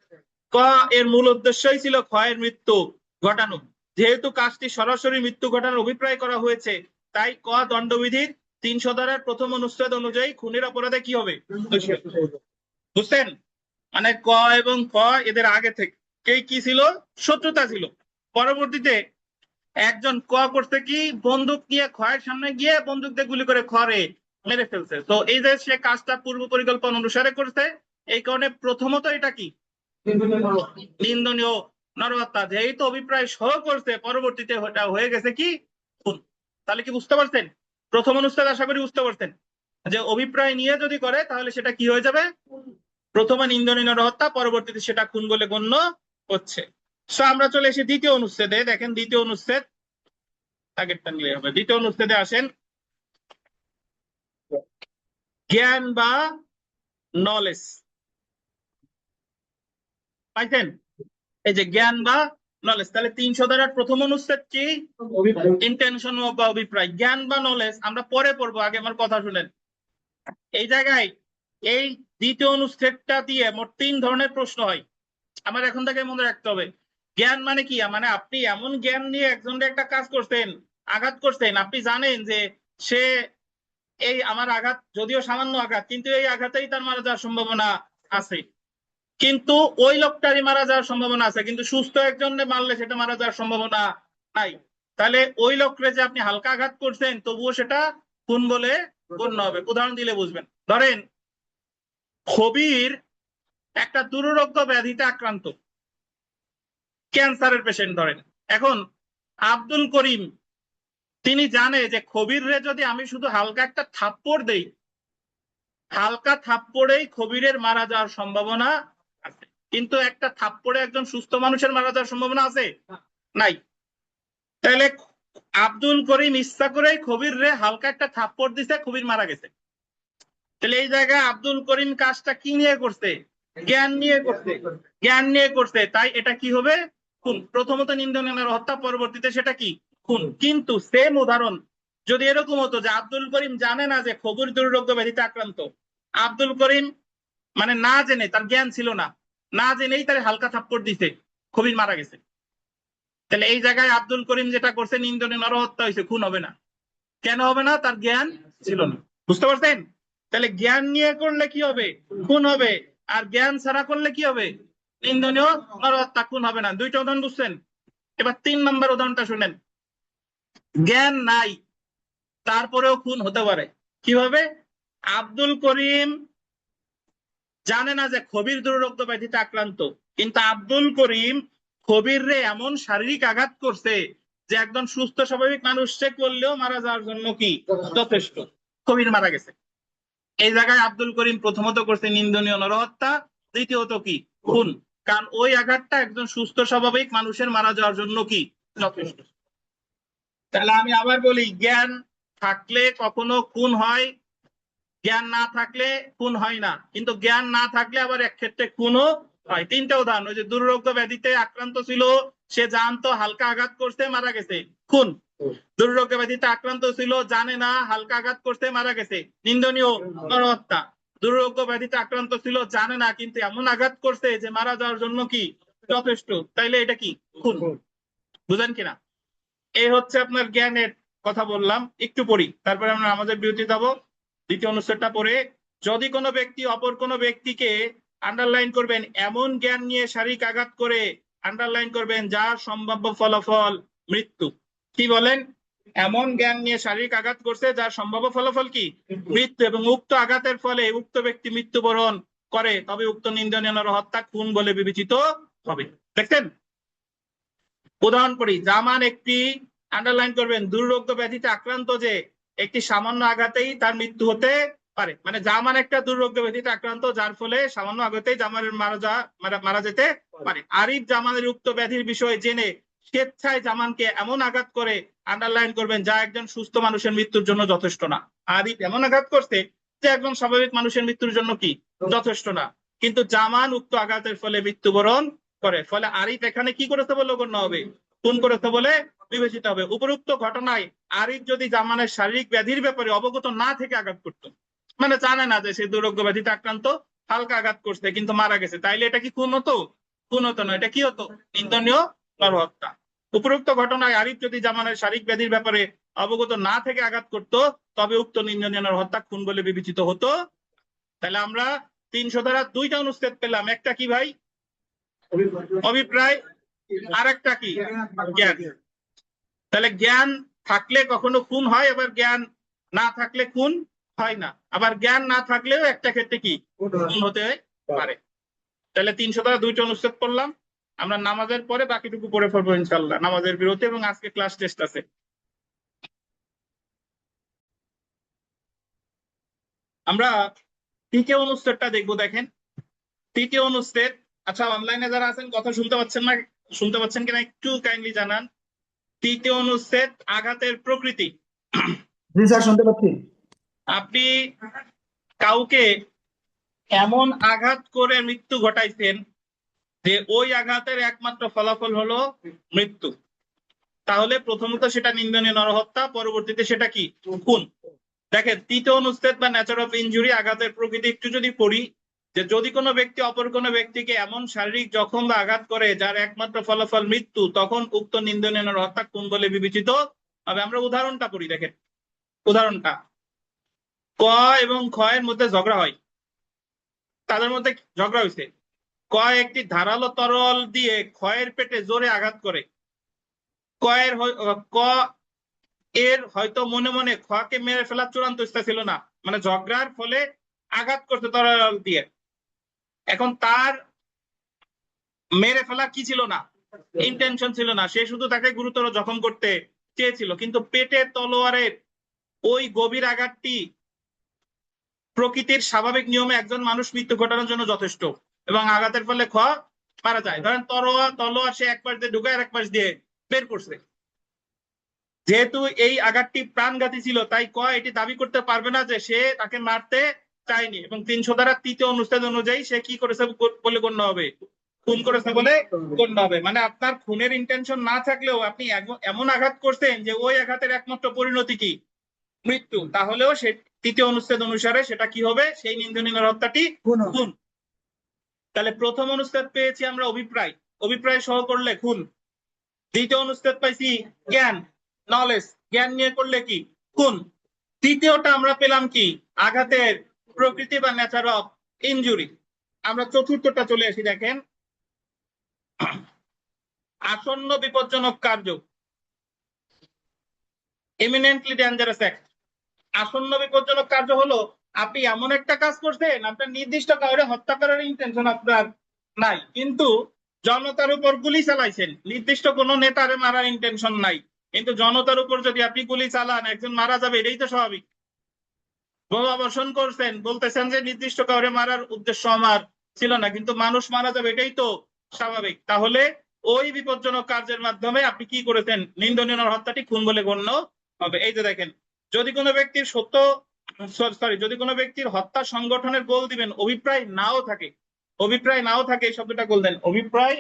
ক এর মূল উদ্দেশ্যই ছিল খয়ের মৃত্যু ঘটানো। যেহেতু কাজটি সরাসরি মৃত্যু ঘটানোর অভিপ্রায় করা হয়েছে, তাই ক দণ্ডবিধির 300 ধারার প্রথম অনুচ্ছেদ অনুযায়ী খুনের অপরাধে কি হবে? দোষী হবে। বুঝছেন? মানে ক এবং খ এদের আগে থেকেই কি ছিল? শত্রুতা ছিল। পরবর্তীতে একজন ক করতে কি, বন্দুক নিয়ে খয়ের সামনে গিয়ে বন্দুক দিয়ে গুলি করে খরে মেরে ফেলছে। তো এই যে সে কাজটা পূর্ব পরিকল্পনা অনুসারে করছে, এই কারণে প্রথমত এটা কি নিন্দনীয় নরহত্যা। যেহেতু অভিপ্রায় সহ করছে, পরবর্তীতে ওটা হয়ে গেছে কি খুন। তাহলে কি বুঝতে পারছেন? প্রথম অনুচ্ছেদ আশা করি বুঝতে পারছেন যে অভিপ্রায় নিয়ে যদি করে তাহলে সেটা কি হয়ে যাবে? প্রথমে নিন্দনীয় নরহত্যা, পরবর্তীতে সেটা খুন বলে গণ্য হচ্ছে। সো আমরা চলে এসে দ্বিতীয় অনুচ্ছেদে। দেখেন দ্বিতীয় অনুচ্ছেদ, আগেরটা নিলে হবে। দ্বিতীয় অনুচ্ছেদে আসেন, জ্ঞান বা নলেজ। পাইছেন? এই যে জ্ঞান বা নলেজ, তাহলে 300 ধারার প্রথম অনুচ্ছেদ কি? ইন্টেনশন বা অভিপ্রায়। জ্ঞান বা নলেজ আমরা পরে পড়বো, আগে আমার কথা শুনেন। এই জায়গায় এই দ্বিতীয় অনুচ্ছেদটা দিয়ে মোট 3 ধরনের প্রশ্ন হয়। আমার এখন থেকে মনে রাখতে হবে, জ্ঞান মানে কি? মানে আপনি এমন জ্ঞান নিয়ে একজনের একটা কাজ করছেন, আঘাত করছেন, আপনি জানেন যে সে, এই আমার আঘাত যদিও সামান্য আঘাত, কিন্তু এই আঘাতেই তার মারা যাওয়ার সম্ভাবনা আছে, কিন্তু ওই লোকটারই মারা যাওয়ার সম্ভাবনা আছে, কিন্তু সুস্থ একজনে মারলে সেটা মারা যাওয়ার সম্ভাবনা নাই। তাহলে ওই লোকরে যে আপনি হালকা আঘাত করছেন, তবুও সেটা খুন বলে গণ্য হবে। উদাহরণ দিলে বুঝবেন। ধরেন খবির একটা দুরারোগ্য ব্যাধিতে আক্রান্ত, ক্যান্সারের পেশেন্ট ধরেন। এখন আব্দুল করিম তিনি জানে যে খবির রে যদি আমি শুধু হালকা একটা থাপ্পড় দেই, হালকা থাপ্পড়েই খবিরের মারা যাওয়ার সম্ভাবনা আছে, কিন্তু একটা থাপ্পড়ে একজন সুস্থ মানুষের মারা যাওয়ার সম্ভাবনা আছে? নাই। তাহলে আব্দুল করিম ইচ্ছা করেই খবির রে হালকা একটা থাপ্পড় দিছে, খবির মারা গেছে। তাহলে এই জায়গায় আব্দুল করিম কাজটা কি নিয়ে করছে? জ্ঞান নিয়ে করছে। জ্ঞান নিয়ে করছে, তাই এটা কি হবে? খুন। প্রথমত নিন্দনীয় হত্যা, পরবর্তীতে সেটা কি খুন। কিন্তু সেম উদাহরণ যদি এরকম হতো যে আব্দুল করিম জানে না যে খবর দুরারোগ্য ব্যাধিতে আক্রান্ত, আব্দুল করিম মানে না জেনে, তার জ্ঞান ছিল না, না জেনেই তার হালকা থাপ্পড় দিছে, খবির মারা গেছে। তাহলে এই জায়গায় আব্দুল করিম যেটা করছে নিন্দনীয় নরহত্যা হয়েছে, খুন হবে না। কেন হবে না? তার জ্ঞান ছিল না। বুঝতে পারছেন? তাহলে জ্ঞান নিয়ে করলে কি হবে? খুন হবে। আর জ্ঞান ছাড়া করলে কি হবে? নিন্দনীয় নরহত্যা, খুন হবে না। দুইটা উদাহরণ বুঝছেন? এবার 3 নম্বর উদাহরণটা শুনেন। জ্ঞান নাই, তারপরেও খুন হতে পারে। কিভাবে? আব্দুল করিম জানে না যে খবির দুরারোগ্য ব্যাধিতে আক্রান্ত, কিন্তু আব্দুল করিম খবির রে এমন শারীরিক আঘাত করছে যে একজন সুস্থ স্বাভাবিক মানুষ সে করলেও মারা যাওয়ার জন্য কি যথেষ্ট, খবির মারা গেছে। এই জায়গায় আব্দুল করিম প্রথমত করছে নিন্দনীয় নরহত্যা, দ্বিতীয়ত কি খুন। কারণ ওই আঘাতটা একজন সুস্থ স্বাভাবিক মানুষের মারা যাওয়ার জন্য কি যথেষ্ট। তাহলে আমি আবার বলি, জ্ঞান থাকলে কখনো খুন হয়, জ্ঞান না থাকলে খুন হয় না। কিন্তু জ্ঞান না থাকলে আবার এক ক্ষেত্রে খুনও হয়। 3টা উদাহরণ, ওই যে দুরারোগ্য ব্যাধিতে আক্রান্ত ছিল, সে জানতো হালকা আঘাত করতে মারা গেছে, খুন। দুরারোগ্য ব্যাধিতে আক্রান্ত ছিল, জানে না, হালকা আঘাত করতে মারা গেছে, নিন্দনীয় নরহত্যা। দুরারোগ্য ব্যাধিতে আক্রান্ত ছিল, জানে না, কিন্তু এমন আঘাত করছে যে মারা যাওয়ার জন্য কি যথেষ্ট, তাইলে এটা কি খুন। বুঝেন কিনা? এই হচ্ছে আপনার জ্ঞানের কথা বললাম। একটু পড়ি, তারপরে আমরা আমাদের বিরতি যাব। দ্বিতীয় অনুচ্ছেদটা পড়ে, যদি কোনো ব্যক্তি অপর কোনো ব্যক্তিকে, আন্ডারলাইন করবেন, এমন জ্ঞান নিয়ে শারীরিক আঘাত করে, আন্ডারলাইন করবেন, যার সম্ভাব্য ফলাফল মৃত্যু। কি বলেন? এমন জ্ঞান নিয়ে শারীরিক আঘাত করছে যার সম্ভাব্য ফলাফল কি মৃত্যু, এবং উক্ত আঘাতের ফলে উক্ত ব্যক্তি মৃত্যুবরণ করে, তবে উক্ত নিন্দনীয় নরহত্যা খুন বলে বিবেচিত হবে। দেখছেন? উদাহরণ পড়ি। জামান একটি, আন্ডারলাইন করবেন, দুরারোগ্য ব্যাধিতে আক্রান্ত যে একটি সামান্য আঘাতেই তার মৃত্যু হতে পারে। মানে জামান একটা দুরারোগ্য ব্যাধিতে আক্রান্ত যার ফলে সামান্য আঘাতেই জামানের মারা যেতে পারে। আরিফ জামানের উক্ত ব্যাধির বিষয়ে জেনে স্বেচ্ছায় জামানকে এমন আঘাত করে, আন্ডারলাইন করবেন, যা একজন সুস্থ মানুষের মৃত্যুর জন্য যথেষ্ট না। আরিফ এমন আঘাত করছে যে একজন স্বাভাবিক মানুষের মৃত্যুর জন্য কি যথেষ্ট না, কিন্তু জামান উক্ত আঘাতের ফলে মৃত্যুবরণ করে, ফলে আরিফ এখানে কি করেছে বলে গণ্য হবে, খুন করেছে বলে বিবেচিত হবে। উপরোক্ত ঘটনায় আরিফ যদি জামানের শারীরিক ব্যাধির ব্যাপারে অবগত না থেকে আঘাত করত, মানে জানে না যে সে দুরারোগ্য ব্যাধিতে আক্রান্ত, হালকা আঘাত করছে কিন্তু মারা গেছে, তাইলে এটা কি খুন হতো? খুন হতো না, এটা কি হতো? নিন্দনীয় নরহত্যা। উপরোক্ত ঘটনায় আরিফ যদি জামানের শারীরিক ব্যাধির ব্যাপারে অবগত না থেকে আঘাত করত, তবে উক্ত নিন্দনীয় নরহত্যা খুন বলে বিবেচিত হতো। তাহলে আমরা 300 ধারা 2টা অনুচ্ছেদ পেলাম। একটা কি ভাই? অভিপ্রায়। আর একটা কি? জ্ঞান। তাহলে জ্ঞান থাকলে কখনো খুন হয়, আবার জ্ঞান না থাকলে খুন হয় না। আবার জ্ঞান না থাকলেও একটা ক্ষেত্রে কি খুন হতে পারে। তাহলে 300 ধারা 2টা অনুচ্ছেদ পড়লাম। আমরা নামাজের পরে বাকিটুকু পড়ে ফেলবো ইনশাল্লাহ, নামাজের বিরতি, এবং আজকে ক্লাস টেস্ট আছে। আমরা তৃতীয় অনুচ্ছেদটা দেখবো। দেখেন তৃতীয় অনুচ্ছেদ। আচ্ছা, অনলাইনে যারা আছেন কথা শুনতে পাচ্ছেন না, শুনতে পাচ্ছেন কিনা একটু কাইন্ডলি জানান। তৃতীয় অনুচ্ছেদ, আঘাতের প্রকৃতি। জি স্যার, শুনতে পাচ্ছি। আপনি কাউকে এমন আঘাত করে মৃত্যু ঘটাইছেন যে ওই আঘাতের একমাত্র ফলাফল হলো মৃত্যু, তাহলে প্রথমত সেটা নিন্দনীয় নরহত্যা, পরবর্তীতে সেটা কি খুন। দেখেন তৃতীয় অনুচ্ছেদ বা নেচার অফ ইনজুরি, আঘাতের প্রকৃতি একটু যদি পড়ি, যে যদি কোনো ব্যক্তি অপর কোনো ব্যক্তিকে এমন শারীরিক জখম বা আঘাত করে যার একমাত্র ফলাফল মৃত্যু, তখন উক্ত নিন্দনীয় নরহত্যা খুন বলে বিবেচিত হবে। আমরা উদাহরণটা পড়ি। দেখেন উদাহরণটা, ক এবং খ এর মধ্যে ঝগড়া হয়। তাদের মধ্যে ঝগড়া হয়েছে। ক একটি ধারালো তরল দিয়ে ক্ষয়ের পেটে জোরে আঘাত করে। ক এর হয়তো মনে মনে খকে মেরে ফেলার চূড়ান্ত ইচ্ছা ছিল না, মানে ঝগড়ার ফলে আঘাত করতে তরল দিয়ে। এখন তার মেরে ফেলা কি ছিল না, ইন্টেনশন ছিল না, সে শুধু তাকে গুরুতর জখম করতে চেয়েছিল, কিন্তু পেটের তলোয়ারের ওই গভীর আঘাতটি প্রকৃতির স্বাভাবিক নিয়মে একজন মানুষ মৃত্যু ঘটানোর জন্য যথেষ্ট, এবং আঘাতের ফলে মারা যায়। ধরেন তলোয়ার সে এক পাশ দিয়ে ঢুকে আর এক পাশ দিয়ে বের করছে, যেহেতু এই আঘাতটি প্রাণঘাতী ছিল, তাই এটি দাবি করতে পারবে না যে সে তাকে মারতে চায়নি, এবং 300 ধারা 3য় অনুচ্ছেদ অনুযায়ী সে কি করেছে বলে গণ্য হবে, খুন করেছে বলে গণ্য হবে। মানে আপনার খুনের ইন্টেনশন না থাকলেও আপনি এমন আঘাত করছেন যে ওই আঘাতের একমাত্র পরিণতি কি মৃত্যু, তাহলেও সে 3য় অনুচ্ছেদ অনুসারে সেটা কি হবে, সেই নিন্দনীয় নরহত্যাটি খুন। তাহলে প্রথম অনুচ্ছেদ পেয়েছি আমরা অভিপ্রায়, অভিপ্রায় সহ করলে খুন। দ্বিতীয় অনুচ্ছেদ পাইছি জ্ঞান, নলেজ, জ্ঞান নিয়ে করলে কি খুন। তৃতীয়টা আমরা পেলাম কি আঘাতের প্রকৃতি বা নেচার অফ ইনজুরি। আমরা চতুর্থটা চলে আসি। দেখেন আসন্ন বিপজ্জনক কার্য, এমিনেন্টলি ডেঞ্জারাস অ্যাক্ট। আসন্ন বিপজ্জনক কার্য হলো আপনি এমন একটা কাজ করছেন, আপনার নির্দিষ্ট কাউরে হত্যা করার ইন্টেনশন আপনার নাই, কিন্তু জনতার উপর গুলি চালাইছেন, নির্দিষ্ট কোনো নেতারে মারার ইন্টেনশন নাই, কিন্তু জনতার উপর যদি আপনি গুলি চালান একজন মারা যাবে, এটাই তো স্বাভাবিক। বোমা বর্ষণ করছেন, বলতেছেন যে নির্দিষ্ট কাউরে মারার উদ্দেশ্য আমার ছিল না, কিন্তু মানুষ মারা যাবে, এটাই তো স্বাভাবিক। তাহলে ওই বিপজ্জনক কার্যের মাধ্যমে আপনি কি করেছেন, নিন্দনীয় হত্যাটি খুন বলে গণ্য হবে। এই যে দেখেন, যদি কোনো ব্যক্তির যদি কোনো ব্যক্তির হত্যা সংগঠনের গোল দিবেন অভিপ্রায় নাও থাকে, অভিপ্রায় নাও থাকে, এই শব্দটা বলতেন, অভিপ্রায়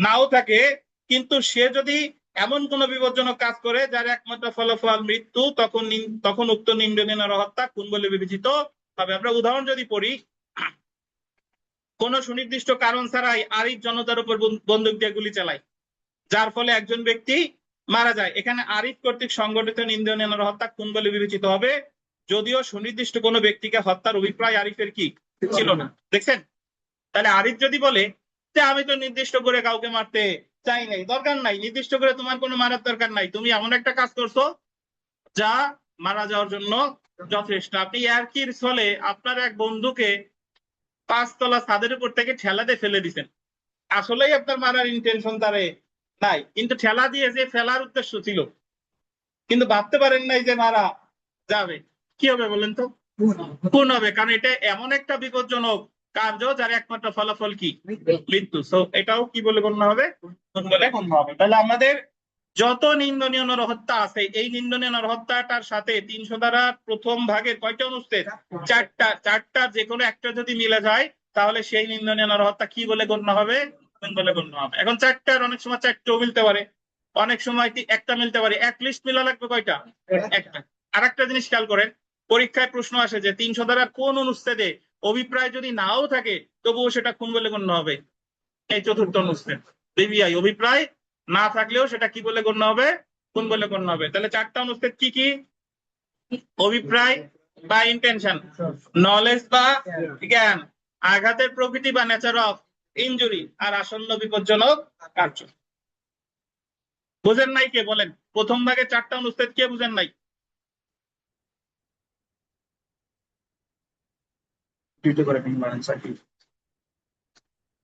নাও থাকে, কিন্তু সে যদি এমন কোন বিপজ্জনক কাজ করে যার একমাত্র ফলাফল মৃত্যু, তখন উক্ত নিন্দনীয় হত্যা খুন বলে বিবেচিত হবে। আমরা উদাহরণ যদি পড়ি, কোন সুনির্দিষ্ট কারণ ছাড়াই আরিফ জনতার উপর বন্দুক দিয়ে গুলি চালায়, যার ফলে একজন ব্যক্তি মারা যায়। এখানে আরিফ কর্তৃক সংগঠিত নিন্দনীয় হত্যা খুন বলে বিবেচিত হবে, যদিও সুনির্দিষ্ট কোনো ব্যক্তিকে হত্যার অভিপ্রায় আরিফের কি ছিল না। দেখছেন? তাহলে আরিফ যদি বলে যে আমি তো নির্দিষ্ট করে কাউকে মারতে চাই নাই, দরকার নাই, নির্দিষ্ট করে তোমার কোনো মারার দরকার নাই, তুমি এমন একটা কাজ করছো যা মারা যাওয়ার জন্য যথেষ্ট। আপনি ইয়ার্কির ছলে আপনার এক বন্ধুকে 5 তলা ছাদের উপর থেকে ঠেলাতে ফেলে দিছেন, আসলেই আপনার মারার ইন্টেনশন তারে নাই, কিন্তু ঠেলা দিয়ে যে ফেলার উদ্দেশ্য ছিল, কিন্তু ভাবতে পারেন নাই যে মারা যাবে, কি হবে বলেন তো? খুন হবে, কারণ এটা এমন একটা বিপজ্জনক কার্য যার একমাত্র ফলাফল কি মৃত্যু। সো এটাও কি বলে গণ্য হবে? খুন বলে গণ্য হবে। তাহলে আমাদের যত নিন্দনীয় নরহত্যা আছে, এই নিন্দনীয় নরহত্যাটার সাথে 300 ধারা প্রথম ভাগের কয়টা অনুচ্ছেদ? 4টা যে কোনো একটা যদি মিলে যায় তাহলে সেই নিন্দনীয় নরহত্যা কি বলে গণ্য হবে? খুন বলে গণ্য হবে। এখন 4টার অনেক সময় 4টেও মিলতে পারে, অনেক সময় একটা মিলতে পারে, এক লিস্ট মিলা লাগবে কয়টা? একটা। আর একটা জিনিস খেয়াল করেন, পরীক্ষায় প্রশ্ন আসে যে 300 ধারার কোন অনুচ্ছেদে অভিপ্রায় যদি নাও থাকে তবুও সেটা খুন বলে গণ্য হবে? এই 4র্থ অনুচ্ছেদ, বিবিআই। অভিপ্রায় না থাকলেও সেটা কি বলে গণ্য হবে? খুন বলে গণ্য হবে। তাহলে 4টা অনুচ্ছেদ কি কি? অভিপ্রায় বা ইন্টেনশন, নলেজ বা জ্ঞান, আঘাতের প্রকৃতি বা নেচার অফ ইনজুরি, আর আসন্ন বিপজ্জনক কার্য। বুঝেন নাই কে বলেন? প্রথম ভাগে 4টা অনুচ্ছেদ কে বুঝেন নাই?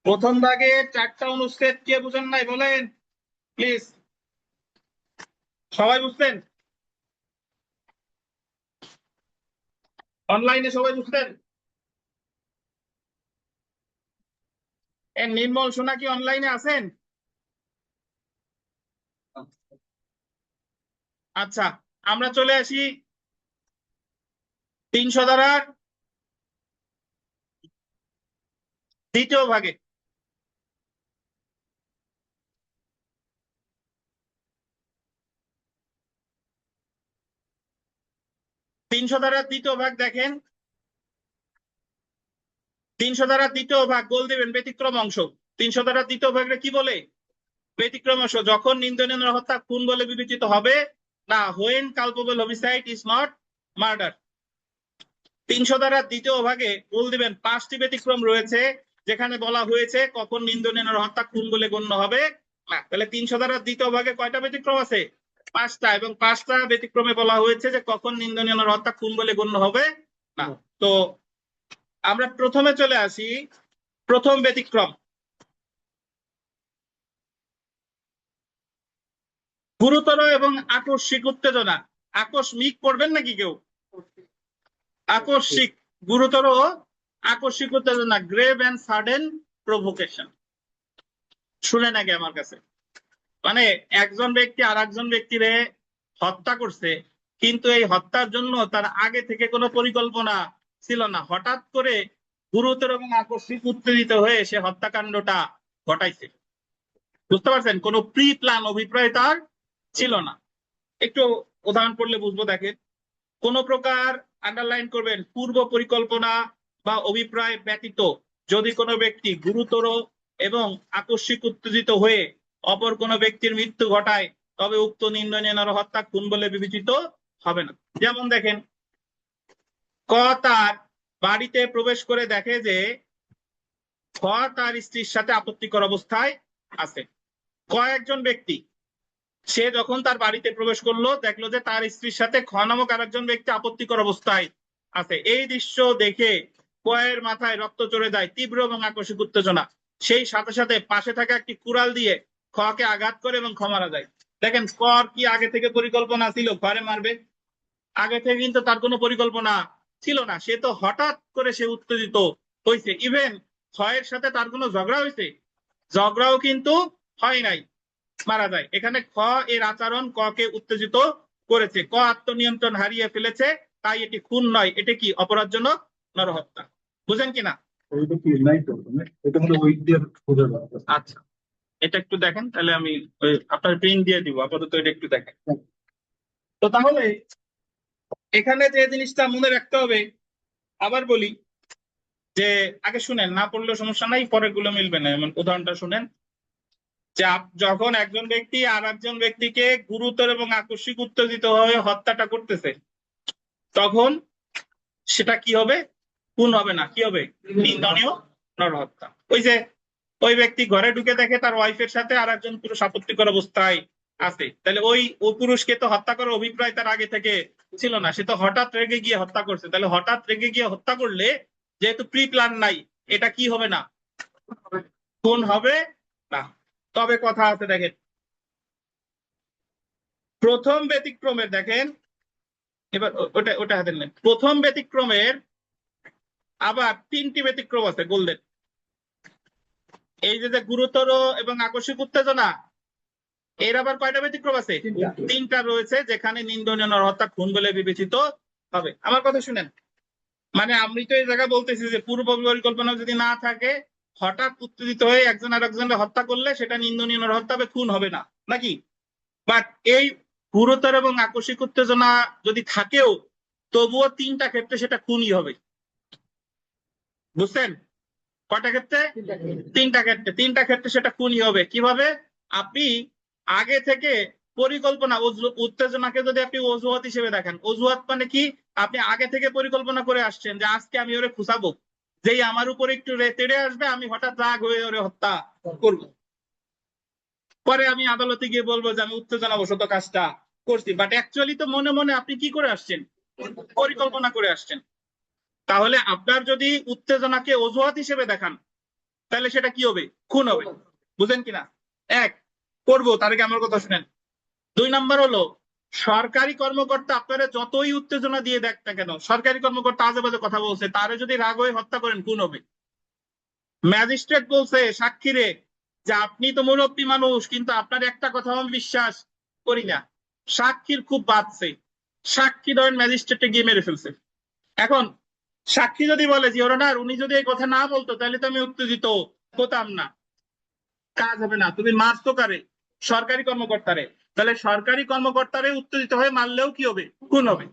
প্রথম ভাগে 4টা অনুচ্ছেদ কে বুঝেন নাই বলেন প্লিজ। সবাই বুঝতেন? অনলাইনে সবাই বুঝতেন? নির্মল সোনা কি অনলাইনে আছেন? আচ্ছা, আমরা চলে আসি 300 ধারার দ্বিতীয় ভাগে। 300 ধারার দ্বিতীয় ভাগ দেখেন, 300 ধারার দ্বিতীয় ভাগ বল দিবেন ব্যতিক্রম অংশ। 300 ধারার দ্বিতীয় ভাগে কি বলে? ব্যতিক্রম অংশ, যখন নিন্দনীয় হত্যা খুন বলে বিবেচিত হবে না, when culpable homicide is not murder। 300 ধারার দ্বিতীয় ভাগে বল দিবেন 5টি ব্যতিক্রম রয়েছে যেখানে বলা হয়েছে কখন নিন্দনীয় হত্যা খুন বলে গণ্য হবে না। তাহলে 300 ধারার দ্বিতীয় ভাগে কয়টা ব্যতিক্রম আছে? 5টা, এবং 5টা ব্যতিক্রমে বলা হয়েছে যে কখন নিন্দনীয় হত্যা খুন বলে গণ্য হবে না। তো আমরা প্রথমে চলে আসি, প্রথম ব্যতিক্রম, গুরুতর এবং আকস্মিক উত্তেজনা। আকস্মিক পড়বেন নাকি কেউ? আকস্মিক, গুরুতর ও আকস্মিক উত্তেজনা, গ্রেভ এন্ড সাডেন প্রভোকেশন। শুনে নাকি আমার কাছে? মানে একজন ব্যক্তি আর একজন ব্যক্তিরে হত্যা করছে, কিন্তু এই হত্যার জন্য তার আগে থেকে কোনো পরিকল্পনা ছিল না, হঠাৎ করে গুরুতর এবং আকস্মিক উত্তেজিত হয়ে সে হত্যাকাণ্ডটা ঘটাইছে। বুঝতে পারছেন? কোনো প্রি প্ল্যান অভিপ্রায় তার ছিল না। একটু উদাহরণ পড়লে বুঝবো। দেখেন, কোন প্রকার, আন্ডারলাইন করবেন, পূর্ব পরিকল্পনা বা অভিপ্রায় ব্যতীত যদি কোনো ব্যক্তি গুরুতর এবং আকস্মিক উত্তেজিত হয়ে অপর কোনো ব্যক্তির মৃত্যু ঘটায় তবে উক্ত নিন্দনীয় নরহত্যা খুন বলে বিবেচিত হবে না। যেমন দেখেন, ক তার বাড়িতে প্রবেশ করে দেখে যে খ তার স্ত্রীর সাথে আপত্তিকর অবস্থায় আছে। ক একজন ব্যক্তি, সে যখন তার বাড়িতে প্রবেশ করলো দেখলো যে তার স্ত্রীর সাথে খ নামক আরেকজন ব্যক্তি আপত্তিকর অবস্থায় আছে। এই দৃশ্য দেখে কয়ের মাথায় রক্ত চড়ে যায়, তীব্র এবং আকস্মিক উত্তেজনা। সেই সাথে সাথে পাশে থাকা একটি কুড়াল দিয়ে খকে আঘাত করে এবং খ মারা যায়। দেখেন, কর কি আগে থেকে পরিকল্পনা ছিল খরে মারবে? আগে থেকে কিন্তু তার কোনো পরিকল্পনা ছিল না, সে তো হঠাৎ করে সে উত্তেজিত হয়েছে। ইভেন খয়ের সাথে তার কোনো ঝগড়া হয়েছে? ঝগড়াও কিন্তু হয় নাই, মারা যায়। এখানে খ এর আচরণ ক কে উত্তেজিত করেছে, ক আত্মনিয়ন্ত্রণ হারিয়ে ফেলেছে, তাই এটি খুন নয়, এটি কি অপরাধজনক নরহত্যা। বুঝেন কিনা? আচ্ছা, এটা একটু দেখেন, তাহলে আমি আপনার প্রিন্ট দিয়ে দিব, আপাতত এটা একটু দেখেন। তো তাহলে এখানে যে জিনিসটা মনে রাখতে হবে, আবার বলি যে আগে শুনেন, না পড়লেও সমস্যা নাই, পরের গুলো মিলবে না। এমন উদাহরণটা শুনেন যে যখন একজন ব্যক্তি আর একজন ব্যক্তিকে গুরুতর এবং আকস্মিক উত্তেজিত হয়ে হত্যাটা করতেছে, তখন সেটা কি হবে? খুন হবে না, কি হবে? নিন্দনীয় নরহত্যা। ওই যে ওই ব্যক্তি ঘরে ঢুকে দেখে তার ওয়াইফের সাথে আর একজন পুরুষ আপত্তিকর অবস্থায় আছে, তাহলে ওই পুরুষকে তো হত্যা করার অভিপ্রায় তার আগে থেকে ছিল না, সে তো হঠাৎ রেগে গিয়ে হত্যা করছে। তাহলে হঠাৎ রেগে গিয়ে হত্যা করলে যেহেতু প্রি প্ল্যান নাই, এটা কি হবে না? খুন হবে না। তবে কথা আছে, দেখেন প্রথম ব্যতিক্রমের, দেখেন এবার ওটা ওটা হাতে নেন। প্রথম ব্যতিক্রমের আবার তিনটি ব্যতিক্রম আছে গোল্ডেন। এই যে গুরুতর এবং আকস্মিক উত্তেজনা, এর আবার কয়টা ব্যতিক্রম আছে? তিনটা রয়েছে, যেখানে নিন্দনীয় নরহত্যা খুন বলে বিবেচিত হবে। আমার কথা শুনেন, মানে আমি তো এই জায়গায় বলতেছি যে পূর্ব পরিকল্পনা যদি না থাকে, হঠাৎ উত্তেজিত হয়ে একজন আর একজনের হত্যা করলে সেটা নিন্দনীয় নরহত্যা হবে, খুন হবে না, নাকি? বাট এই গুরুতর এবং আকস্মিক উত্তেজনা যদি থাকেও, তবুও তিনটা ক্ষেত্রে সেটা খুনই হবে। বুঝছেন? কয়টা ক্ষেত্রে? তিনটা ক্ষেত্রে। তিনটা ক্ষেত্রে সেটা খুনই হবে। কিভাবে? আপনি আগে থেকে পরিকল্পনা, উত্তেজনাকে যদি আপনি অজুহাত হিসেবে দেখেন, অজুহাত মানে কি? আপনি আগে থেকে পরিকল্পনা করে আসছেন যে আজকে আমি ওরে খুঁচাবো, যেই আমার উপর একটু তেড়ে আসবে আমি হঠাৎ রাগ হয়ে ওরে হত্যা করব। পরে আমি আদালতে গিয়ে বলবো যে আমি উত্তেজনাবশত কাজটা করছি, বাট অ্যাকচুয়ালি তো মনে মনে আপনি কি করে আসছেন? পরিকল্পনা করে আসছেন। তাহলে আপনার যদি উত্তেজনাকে অজুহাত হিসেবে দেখান, তাহলে সেটা কি হবে? খুন হবে। বুঝেন কিনা? এক, করবো, তার আগে আমার কথা শুনেন। দুই নাম্বার হলো, সরকারি কর্মকর্তা আপনারা যতই উত্তেজনা দিয়ে দেখ না কেন, সরকারি কর্মকর্তা আজে বাজে কথা বলছে, তারে যদি রাগ হয়ে হত্যা করেন, খুন হবে। ম্যাজিস্ট্রেট বলছে সাক্ষীরে যে আপনি তো মুরব্বী মানুষ, কিন্তু আপনার একটা কথা আমি বিশ্বাস করি না, সাক্ষীর খুব বাঁচছে, সাক্ষী ধরেন ম্যাজিস্ট্রেটে গিয়ে মেরে ফেলছে। এখন সাক্ষী যদি বলে যে ওনার উনি যদি এই কথা না বলতো তাহলে তো আমি উত্তেজিত হতাম না, কাজ হবে না। তুমি মারছো কারে? সরকারি কর্মকর্তারে। তাহলে সরকারি কর্মকর্তারে উত্তেজিত হয়ে মারলেও কি হবে? খুন হবে।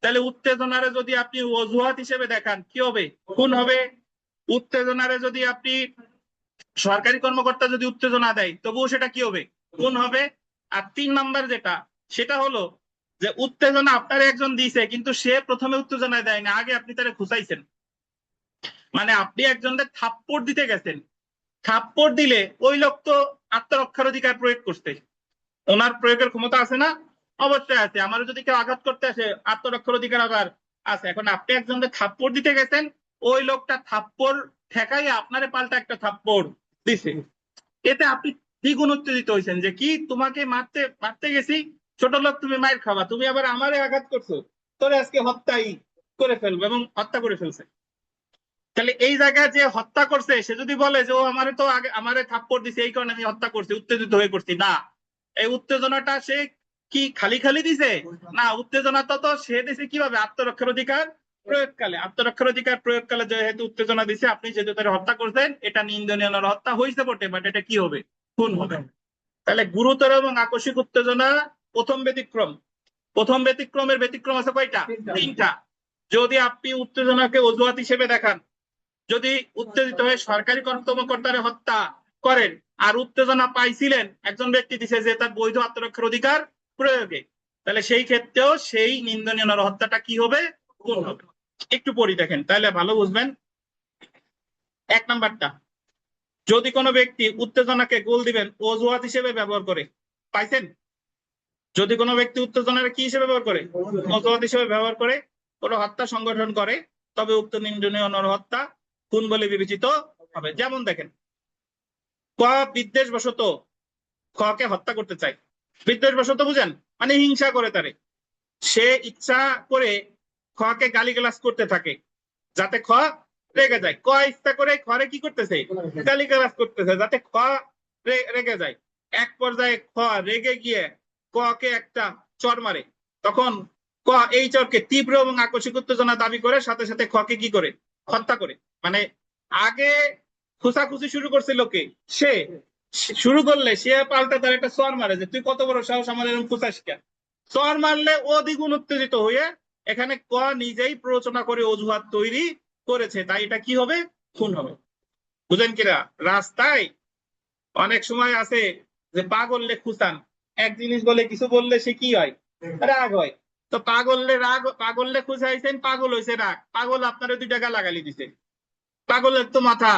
তাহলে উত্তেজনারে যদি আপনি অজুহাত হিসেবে দেখান, কি হবে? খুন হবে। উত্তেজনারে যদি আপনি, সরকারি কর্মকর্তা যদি উত্তেজনা দেয়, তবুও সেটা কি হবে? খুন হবে। আর তিন নাম্বার যেটা, সেটা হলো যে উত্তেজনা আপনার একজন দিছে, কিন্তু সে প্রথমে উত্তেজনা দেয় না, আগে আপনি তারে খুঁচাইছেন। মানে আপনি একজনকে থাপ্পড় দিতে গেছেন, থাপ্পড় দিলে ওই লোক তো আত্মরক্ষার অধিকার প্রয়োগ করতে, ওনার প্রয়োগের ক্ষমতা আছে না? অবশ্যই আছে। আমার যদি কেউ আঘাত করতে আসে, আত্মরক্ষার অধিকার আবার আছে। এখন আপনি একজনকে থাপ্পড় দিতে গেছেন, ওই লোকটা থাপ্পড় ঠেকাই আপনারে পাল্টা একটা থাপ্পড় দিছে, এতে আপনি দ্বিগুণ উত্তেজিত হয়েছেন যে কি তোমাকে মারতে মারতে গেছি, ছোট লোক তুমি মায়ের খাবা, তুমি আবার আমারে আঘাত করছো, তোরে আজকে হত্যাই করে ফেলবো, এবং হত্যা করে ফেলছে। তাহলে এই জায়গায় যে হত্যা করছে সে যদি বলে যে ও আমারে তো আগে আমারে থাপ্পড় দিছে এই কারণে আমি হত্যা করছি, উত্তেজিত হয়ে করছি, না, এই উত্তেজনাটা সে কি খালি খালি দিছে? না, উত্তেজনাটা তো সে দিছে কিভাবে? আত্মরক্ষার অধিকার প্রয়োগকালে। আত্মরক্ষার অধিকার প্রয়োগকালে যেহেতু উত্তেজনা দিছে, আপনি যেহেতু তারা হত্যা করছেন, এটা নিন্দনীয় হত্যা হয়েছে বটে, বাট এটা কি হবে? খুন হবে। তাহলে গুরুতর এবং আকস্মিক উত্তেজনা প্রথম ব্যতিক্রম। প্রথম ব্যতিক্রমের ব্যতিক্রম আছে কয়টা? তিনটা। যদি আপনি উত্তেজনাকে অজুহাত হিসেবে দেখান, যদি উত্তেজিত হয়ে সরকারি কর্মকর্তারে হত্যা করেন, আর উত্তেজনা পাইছিলেন একজন ব্যক্তি দিছে যে তার বৈধ আত্মরক্ষার অধিকার প্রয়োগে, তাহলে সেই ক্ষেত্রেও সেই নিন্দনীয় নরহত্যাটা কি হবে? খুন হবে। একটু পড়ি দেখেন, তাহলে ভালো বুঝবেন। এক নাম্বারটা, যদি কোনো ব্যক্তি উত্তেজনাকে গোল দিবেন অজুহাত হিসেবে ব্যবহার করে, পাইছেন? যদি কোনো ব্যক্তি উত্তেজনাকে কি হিসেবে ব্যবহার করে? অজুহাত হিসেবে ব্যবহার করে কোনো হত্যা সংগঠন করে, তবে উক্ত নিন্দনীয় নরহত্যা খুন বলে বিবেচিত হবে। যেমন দেখেন, ক বিদ্বেষবশত খ কে হত্যা করতে চায়। বিদ্বেষবশত বুঝেন? মানে হিংসা করে তারে, সে ইচ্ছা করে খ কে গালিগালাজ করতে থাকে যাতে খ রেগে যায়। ক ইচ্ছা করে খরে কি করতেছে? গালিগালাজ করতেছে যাতে খ রেগে যায়। এক পর্যায়ে খ রেগে গিয়ে ক কে একটা চর মারে, তখন ক এই চরকে তীব্র এবং আকস্মিক উত্তেজনা দাবি করে সাথে সাথে খ কে কি করে? হত্যা করে। মানে আগে খুসাখুসি শুরু করছিল কে? সে। শুরু করলে সে পাল্টা তার একটা চর মারে যে তুই কত বড় সাহস আমার এরকম খুসাস কেন? চর মারলে ও দ্বিগুণ উত্তেজিত হয়ে এখানে ক নিজেই প্ররোচনা করে অজুহাত তৈরি করেছে, তাই এটা কি হবে? খুন হবে। বুঝেন কিনা? রাস্তায় অনেক সময় আছে যে পাগললে খুঁচান, এক জিনিস বলে কিছু বললে সে কি হয়? রাগ হয়। তো পাগললে খুঁচাইছেন, পাগল হয়েছে রাগ, পাগল আপনারা 2 টাকা লাগালি দিছে, পাগলের তো মাথা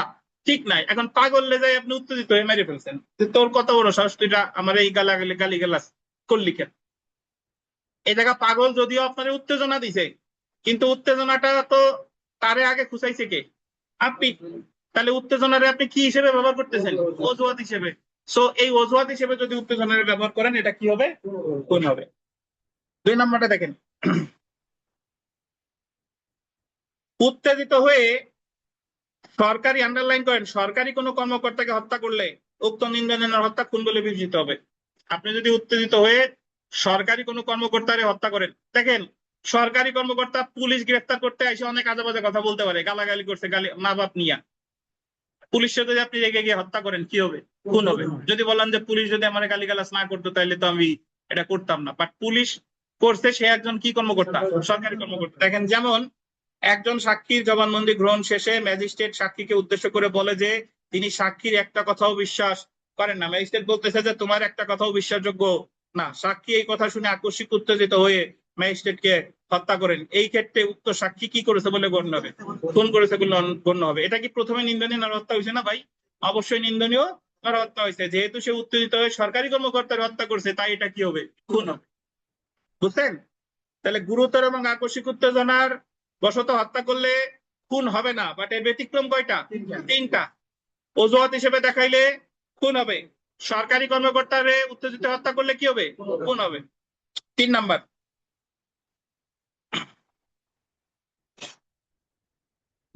ঠিক নাই। এখন পাগললে যাই আপনি উত্তেজিত হয়ে মেরে ফেলছেন, যে তোর কত বড় সাহস, তুই আমার এই গালি গালাস করলি কেন? এই জায়গা পাগল যদিও আপনার উত্তেজনা দিছে, কিন্তু উত্তেজনাটা তো তারে আগে খুঁচাইছে কে? আপনি। তাহলে উত্তেজনারে আপনি কি হিসেবে ব্যবহার করতেছেন? অজুহাত হিসেবে। সো এই অজুহাত হিসেবে যদি উত্তেজনারে ব্যবহার করেন, এটা কি হবে? খুন হবে। 2 নম্বরটা দেখেন, উত্তেজিত হয়ে সরকারি, আন্ডারলাইন করেন, সরকারি কোনো কর্মকর্তাকে হত্যা করলে উক্ত নিন্দনীয় হত্যা খুন বলে বিবেচিত হবে। আপনি যদি উত্তেজিত হয়ে সরকারি কোনো কর্মকর্তারে হত্যা করেন, দেখেন সরকারি কর্মকর্তা পুলিশ গ্রেফতার করতে এসে অনেক আজে বাজে কথা বলতে পারে, গালাগালি করছে, গালি মা বাপ নিয়া, পুলিশকে যদি আপনি রেগে গিয়ে হত্যা করেন, কি হবে? খুন হবে। যদি বলেন যে পুলিশ যদি আমার গালিগালাজ না করতো তাহলে তো আমি এটা করতাম না, বাট পুলিশ করছে, সে একজন কি কর্মকর্তা? সরকারি কর্মকর্তা। দেখেন, যেমন একজন সাক্ষীর জবানবন্দি গ্রহণ শেষে ম্যাজিস্ট্রেট সাক্ষীকে উদ্দেশ্য করে বলে যে তিনি সাক্ষীর একটা কথাও বিশ্বাস করেন না। ম্যাজিস্ট্রেট বলতেছে যে তোমার একটা কথাও বিশ্বাসযোগ্য না। সাক্ষী এই কথা শুনে আকস্মিক উত্তেজিত হয়ে ম্যাজিস্ট্রেটকে হত্যা করেন। এই ক্ষেত্রে উক্ত সাক্ষী কি করেছে বলে গণ্য হবে? খুন করেছে বলে গণ্য হবে। এটা কি প্রথমে নিন্দনীয় নরহত্যা হয়েছে না ভাই? অবশ্যই নিন্দনীয় নরহত্যা হয়েছে। যেহেতু সে উত্তেজিত হয়ে সরকারি কর্মকর্তার হত্যা করছে, তাই এটা কি হবে? খুন হবে। বুঝছেন? তাহলে গুরুতর এবং আকস্মিক উত্তেজনার বশত হত্যা করলে খুন হবে না, বাট এর ব্যতিক্রম কয়টা? 3টা। অজুহাত হিসেবে দেখাইলে খুন হবে। সরকারি কর্মকর্তারে উত্তেজিত হত্যা করলে কি হবে? খুন হবে। 3 নাম্বার,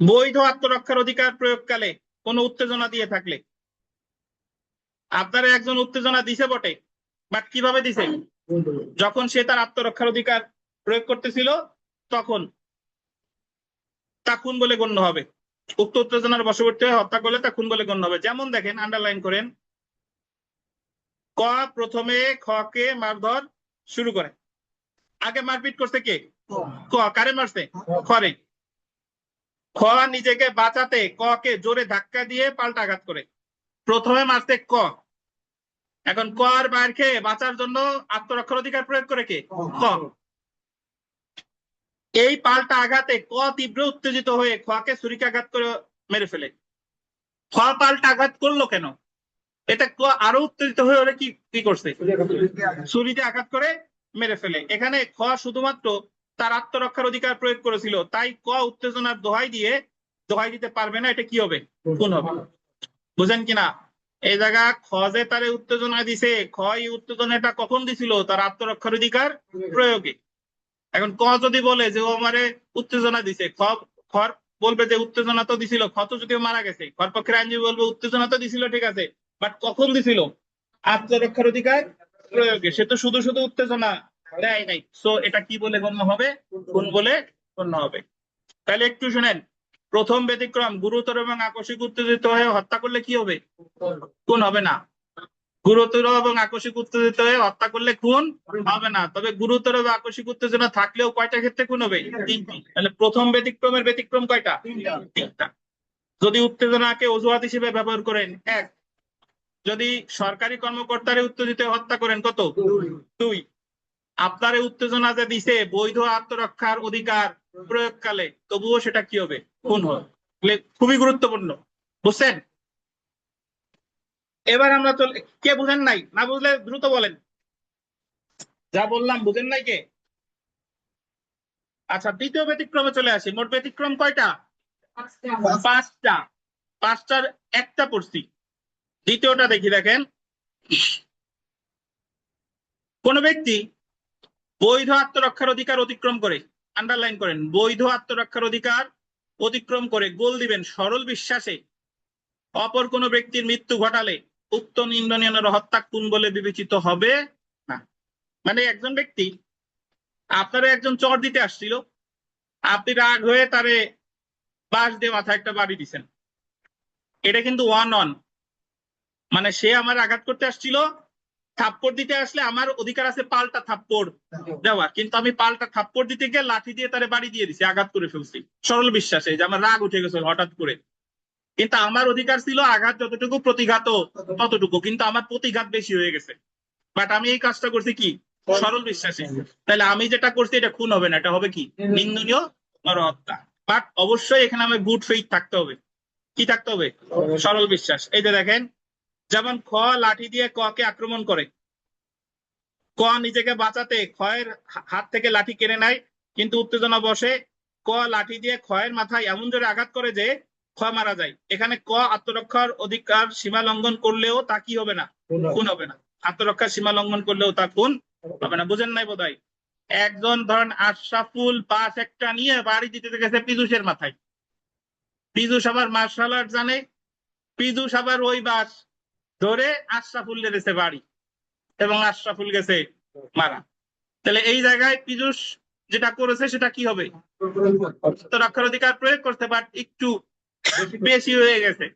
বৈধ আত্মরক্ষার অধিকার প্রয়োগকালে কোন উত্তেজনা দিয়ে থাকলে। আপনারা একজন উত্তেজনা দিছে বটে, বাট কিভাবে দিছে? যখন সে তার আত্মরক্ষার অধিকার প্রয়োগ করতেছিল, তখন তা খুন বলে গণ্য হবে। উক্ত উত্তেজনার বশবর্তী হয়ে হত্যা করলে তা খুন বলে গণ্য হবে। যেমন দেখেন, আন্ডারলাইন করেন, ক প্রথমে খ কে মারধর শুরু করে। আগে মারপিট করছে কে? ক। কারে মারছে? খরে। খ নিজেকে বাঁচাতে ক কে জোরে ধাক্কা দিয়ে পাল্টা আঘাত করে। প্রথমে মারছে ক, এখন ক আর মার খেয়ে বাঁচার জন্য আত্মরক্ষার অধিকার প্রয়োগ করে কে? ক। এই পাল্টা আঘাতে ক তীব্র উত্তেজিত হয়ে খ কে ছুরিকাঘাত করে মেরে ফেলে। খ পাল্টা আঘাত করলো কেন? এটা ক আরো উত্তেজিত হয়ে ওরা কি কি করছে? ছুরিতে আঘাত করে মেরে ফেলে। এখানে খ শুধুমাত্র তার আত্মরক্ষার অধিকার প্রয়োগ করেছিল, তাই ক উত্তেজনার দোহাই দিতে পারবে না, এটা কি হবে? খুন হবে। বুঝেন কিনা? এই জায়গা খ যে তারে উত্তেজনা দিছে, খ এই উত্তেজনাটা কখন দিছিল? তার আত্মরক্ষার অধিকার প্রয়োগে। এখন ক যদি বলে যে ও আমারে উত্তেজনা দিছে, খ বলবে যে উত্তেজনা তো দিছিল, খ তো যদিও মারা গেছে, খর পক্ষের আইনজীবী বলবে উত্তেজনা তো দিছিল, ঠিক আছে, বাট কখন দিছিল? আত্মরক্ষার অধিকার প্রয়োগে। সে তো শুধু শুধু উত্তেজনা দেয় নাই। সো এটা কি বলে গণ্য হবে? খুন বলে গণ্য হবে। তাহলে একটু শুনেন, প্রথম ব্যতিক্রম, গুরুতর এবং আকস্মিক উত্তেজিত হয়ে হত্যা করলে কি হবে? খুন হবে না। গুরুতর এবং আকস্মিক উত্তেজিত হয়ে হত্যা করলে খুন হবে না, তবে গুরুতর এবং আকস্মিক উত্তেজনা থাকলেও কয়টা ক্ষেত্রে খুন হবে? 3টি। তাহলে প্রথম ব্যতিক্রমের ব্যতিক্রম কয়টা? 3টা। যদি উত্তেজনাকে অজুহাত হিসেবে ব্যবহার করেন 1, যদি সরকারি কর্মকর্তারে উত্তেজিত হত্যা করেন কত? 2। আপনার উত্তেজনা যে দিছে বৈধ আত্মরক্ষার অধিকার প্রয়োগকালে, তবুও সেটা কি হবে? খুন হবে। খুবই গুরুত্বপূর্ণ। বুঝছেন? এবার আমরা চলে, কে বুঝেন নাই? না বুঝলে দ্রুত বলেন। যা বললাম বুঝেন নাই কে? আচ্ছা, দ্বিতীয় ব্যতিক্রমে চলে আসি। মোট ব্যতিক্রম কয়টা? 5টা। 5টার একটা পড়ছি, দ্বিতীয়টা দেখি। দেখেন, কোন ব্যক্তি বৈধ আত্মরক্ষার অধিকার অতিক্রম করে, আন্ডারলাইন করেন, বৈধ আত্মরক্ষার অধিকার অতিক্রম করে গোল দিবেন সরল বিশ্বাসে অপর কোন ব্যক্তির মৃত্যু ঘটালে উক্ত নিন্দনীয় হত্যা খুন বলে বিবেচিত হবে না। মানে একজন ব্যক্তি আপনারা একজন চর দিতে আসছিল, আপনি রাগ হয়ে তারে বাঁশ দিয়ে মাথায় একটা বাড়ি দিচ্ছেন, এটা কিন্তু ওয়ান অন, মানে সে আমার আঘাত করতে আসছিল, থাপ্পড় দিতে আসলে আমার অধিকার আছে পাল্টা থাপ্পড় দেওয়া, কিন্তু আমি পাল্টা থাপ্পড় দিতে গিয়ে লাঠি দিয়ে তারে বাড়ি দিয়ে দিছি, আঘাত করে ফেলছি সরল বিশ্বাসে, যে আমার রাগ উঠে গেছে হঠাৎ করে। কিন্তু আমার অধিকার ছিল আঘাত যতটুকু, প্রতিঘাত ততটুকু, কিন্তু আমার প্রতিঘাত বেশি হয়ে গেছে। বাট আমি এই কাজটা করছি কি সরল বিশ্বাসে, তাহলে আমি যেটা করছি এটা খুন হবে না, এটা হবে কি নিন্দনীয় নরহত্যা। বাট অবশ্যই এখানে আমার গুড ফেইথ থাকতে হবে। কি থাকতে হবে? সরল বিশ্বাস। এই যে দেখেন, যেমন খ লাঠি দিয়ে ক কে আক্রমণ করে, ক নিজেকে বাঁচাতে খয়ের হাত থেকে লাঠি কেড়ে নেয়, কিন্তু উত্তেজনা বসে ক লাঠি দিয়ে খয়ের মাথায় এমন জোরে আঘাত করে যে খ মারা যায়। এখানে ক আত্মরক্ষার অধিকার সীমা লঙ্ঘন করলেও তা কি হবে না? খুন হবে না। আত্মরক্ষার সীমা লঙ্ঘন করলেও তা খুন হবে না। বুঝেন নাই বোধহয়? একজন ধরেন আশরাফুল বাস একটা নিয়ে বাড়ি দিতে গেছে পীযূষের মাথায়, পীযূষ আবার মার্শাল আর্ট জানে, পীযূষ আবার ওই বাস ধরে আশরাফুল গেছে বাড়ি এবং আশরাফুল গেছে মারা। তাহলে এই জায়গায় পীযূষ যেটা করেছে সেটা কি হবে? আত্মরক্ষার অধিকার প্রয়োগ করতে, বাট একটু বেশি হয়ে গেছে,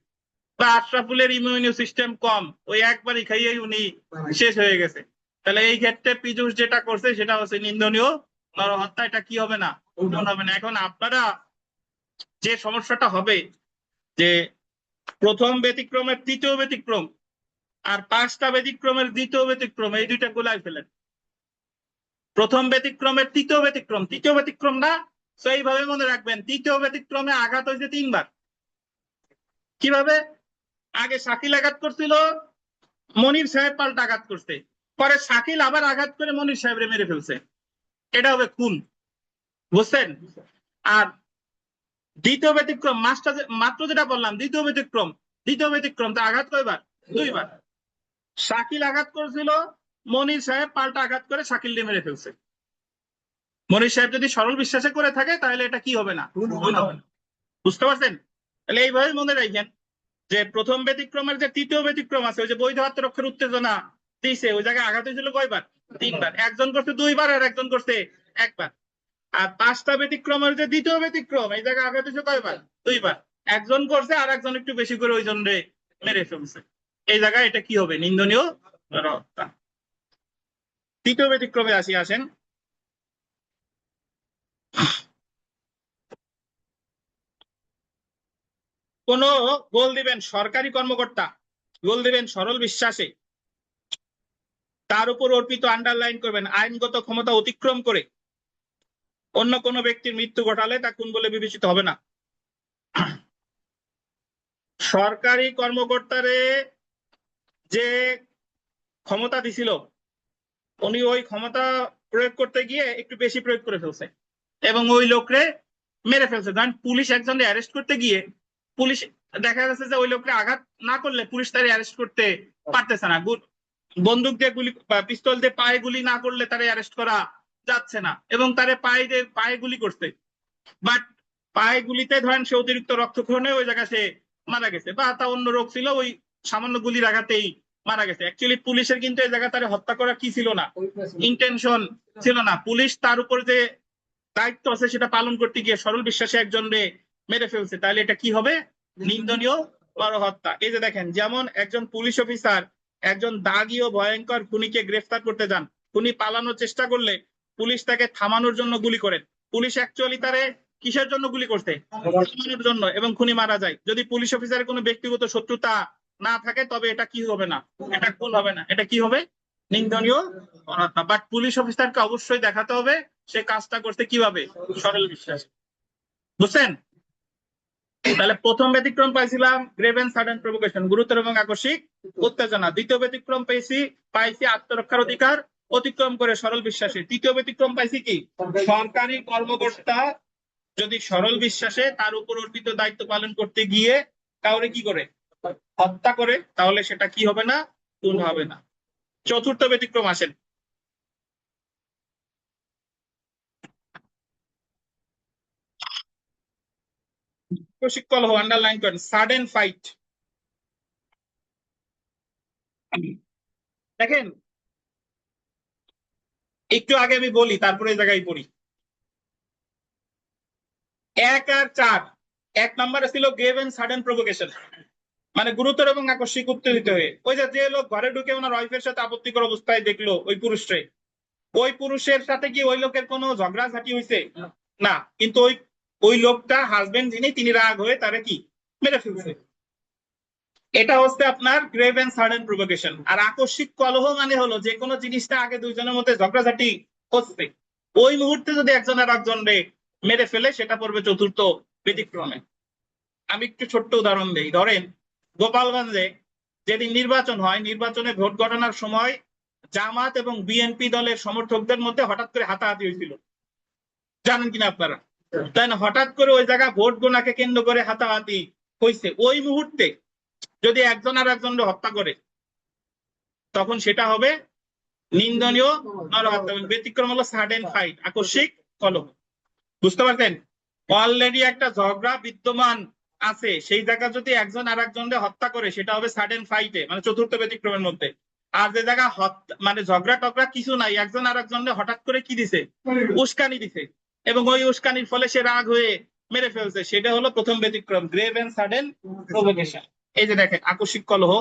বা আশরাফুলের ইমিউনি সিস্টেম কম, ওই একবারই খাইয়েই উনি শেষ হয়ে গেছে। তাহলে এই ক্ষেত্রে পীযূষ যেটা করছে সেটা হচ্ছে নিন্দনীয় নরহত্যা, এটা কি হবে না? খুন হবে না। এখন আপনারা যে সমস্যাটা হবে যে প্রথম ব্যতিক্রমের তৃতীয় ব্যতিক্রম আর পাঁচটা ব্যতিক্রমের দ্বিতীয় ব্যতিক্রম, এই দুইটা গোলায় ফেলেন। প্রথম ব্যতিক্রমের তৃতীয় ব্যতিক্রম, তৃতীয় ব্যতিক্রম না, তো এইভাবে মনে রাখবেন, তৃতীয় ব্যতিক্রমে আঘাত হয়েছে 3 বার। কিভাবে? আগে শাকিল আঘাত করছিল, মনির সাহেব পাল্টা আঘাত করছে, পরে শাকিল আবার আঘাত করে মনির সাহেবরে মেরে ফেলছে, এটা হবে খুন। বুঝছেন? আর দ্বিতীয় ব্যতিক্রম মাত্র যেটা বললাম, দ্বিতীয় ব্যতিক্রম, দ্বিতীয় ব্যতিক্রম তা আঘাত কয়বার? 2 বার। শাকিল আঘাত করেছিল, মনির সাহেব পাল্টা আঘাত করে শাকিল দিয়ে মেরে ফেলছে। মনির সাহেব যদি সরল বিশ্বাসে করে থাকে তাহলে এটা কি হবে না? খুন হবে না। বুঝতে পারছেন? তাহলে এইভাবে মনে রাখবেন যে প্রথম ব্যতিক্রমের যে তৃতীয় ব্যতিক্রম আছে, ওই যে বৈধ আত্মরক্ষার উত্তেজনা দিয়েছে, ওই জায়গায় আঘাত হয়েছিল কয়বার? 3 বার। একজন করছে 2 বার আর একজন করছে 1 বার। আর পাঁচটা ব্যতিক্রমের যে দ্বিতীয় ব্যতিক্রম, এই জায়গায় আঘাত হয়েছে কয়বার? 2 বার। একজন করছে আর একজন একটু বেশি করে ওই জন্য মেরে ফেলছে। এই জায়গায় এটা কি হবে? নিন্দনীয় নরহত্যা। তৃতীয় ব্যতিক্রমে আসেন। কোন গোল দিবেন সরকারি কর্মকর্তা, গোল দিবেন সরল বিশ্বাসে, তার উপর অর্পিত আন্ডারলাইন করবেন আইনগত ক্ষমতা অতিক্রম করে অন্য কোনো ব্যক্তির মৃত্যু ঘটালে তা খুন বলে বিবেচিত হবে না। সরকারি কর্মকর্তারে যে ক্ষমতা দিছিল, উনি ওই ক্ষমতা প্রয়োগ করতে গিয়ে একটু বেশি প্রয়োগ করে ফেলছে এবং ওই লোকরে মেরে ফেলছে। কারণ পুলিশ একজনকে অ্যারেস্ট করতে গিয়ে পুলিশ দেখা যাচ্ছে যে ওই লোককে আঘাত না করলে পুলিশ তারে অ্যারেস্ট করতে পারতেছে না, বন্দুক দিয়ে গুলি বা পিস্তল দিয়ে পায়ে গুলি না করলে তারে অ্যারেস্ট করা যাচ্ছে না, এবং তারে পায়ে গুলি করছে, বাট পায়ে গুলিতে ধরেন সে অতিরিক্ত রক্তক্ষরণে ওই জায়গায় সে মারা গেছে, বা তা অন্য রোগ ছিল, ওই সামান্য গুলির আঘাতেই মারা গেছে। অ্যাকচুয়ালি পুলিশের কিন্তু এই জায়গায় তারে হত্যা করা কি ছিল না, ইন্টেনশন ছিল না। পুলিশ তার উপর যে দায়িত্ব আছে সেটা পালন করতে গিয়ে সরল বিশ্বাসে একজনকে মেরে ফেলছে, তাহলে এটা কি হবে? নিন্দনীয় নরহত্যা। এই যে দেখেন, যেমন একজন পুলিশ অফিসার একজন দাগী ও ভয়ঙ্কর খুনিকে গ্রেফতার করতে যান, খুনি পালানোর চেষ্টা করলে পুলিশ তাকে থামানোর জন্য গুলি করেন। পুলিশ অ্যাকচুয়ালি তারে কিসের জন্য গুলি করতে? থামানোর জন্য, এবং খুনি মারা যায়। যদি পুলিশ অফিসারের কোনো ব্যক্তিগত শত্রুতা না থাকে তবে এটা কি হবে না? এটা খুন হবে না, এটা কি হবে? নিন্দনীয় নরহত্যা। বাট পুলিশ অফিসারকে অবশ্যই দেখাতে হবে সে কাজটা করতে কিভাবে? সরল বিশ্বাস। বুঝছেন? তাহলে প্রথম ব্যতিক্রম পাইছিলাম গ্রেভ এন্ড সাডেন প্রভোকেশন, গুরুতর এবং আকস্মিক উত্তেজনা। দ্বিতীয় ব্যতিক্রম পাইছি আত্মরক্ষার অধিকার অতিক্রম করে সরল বিশ্বাসে। তৃতীয় ব্যতিক্রম পাইছি কি? সরকারি কর্মকর্তা যদি সরল বিশ্বাসে তার উপর অর্পিত দায়িত্ব পালন করতে গিয়ে কাউরে কি করে? হত্যা করে, তাহলে সেটা কি হবে না? খুন হবে না। চতুর্থ ব্যতিক্রম আসেন। কলহ আন্ডারলাইন করেন, সাডেন ফাইট। দেখেন, একটু আগে আমি বলি, তারপরে এই জায়গায় পড়ি। 1 আর 4, 1 নম্বরে ছিল গ্রেভ এন্ড সাডেন প্রভোকেশন, মানে গুরুতর এবং আকস্মিক উত্তেজিত হয়ে, ওই যে লোক ঘরে ঢুকে ওনার ওয়াইফের সাথে আপত্তিকর অবস্থায় দেখলো ওই পুরুষরে, ওই পুরুষের সাথে কি ওই লোকের কোনো ঝগড়াঝাটি হয়েছে না, কিন্তু ওই ওই লোকটা হাজবেন্ড যিনি তিনি রাগ হয়ে তারে কি মেরে ফেলছে। এটা হচ্ছে আপনার গ্রেভ এন্ড সাডেন প্রভোকেশন। আর আকস্মিক কলহ মানে হলো যে কোনো জিনিসটা আগে দুইজনের মধ্যে ঝগড়াঝাটি হচ্ছে, ওই মুহূর্তে যদি একজন আর একজনরে মেরে ফেলে সেটা পড়বে চতুর্থ ব্যতিক্রমে। আমি একটু ছোট্ট উদাহরণ দিই। ধরেন গোপালগঞ্জে যেদিন নির্বাচন হয়, নির্বাচনে ভোট গণনার সময় জামাত এবং বিএনপি দলের সমর্থকদের মধ্যে হঠাৎ করে হাতাহাতি হয়েছিল, জানেন কিনা আপনারা? তাই না? হঠাৎ করে ওই জায়গা ভোট গোনাকে কেন্দ্র করে হাতাহাতি হয়েছে, ওই মুহূর্তে যদি একজন আর একজনকে হত্যা করে তখন সেটা হবে নিন্দনীয় নরহত্যা। ব্যতিক্রম হলো সাডেন ফাইট, আকস্মিক কলহ। বুঝতে পারছেন? অলরেডি একটা ঝগড়া বিদ্যমান আছে, সেই জায়গা যদি একজন আর একজনকে হত্যা করে সেটা হবে সাডেন ফাইটে, মানে চতুর্থ ব্যতিক্রমের মধ্যে। আর যে জায়গা মানে ঝগড়া টগড়া কিছু নাই, একজন আর একজনকে হঠাৎ করে কি দিছে, উস্কানি দিছে, এবং ওই উস্কানির ফলে সে রাগ হয়ে মেরে ফেলছে, সেটা হলো প্রথম ব্যতিক্রম, গ্রেভ এন্ড সাডেন প্রভোকেশন। এই যে দেখেন আকস্মিক কলহ,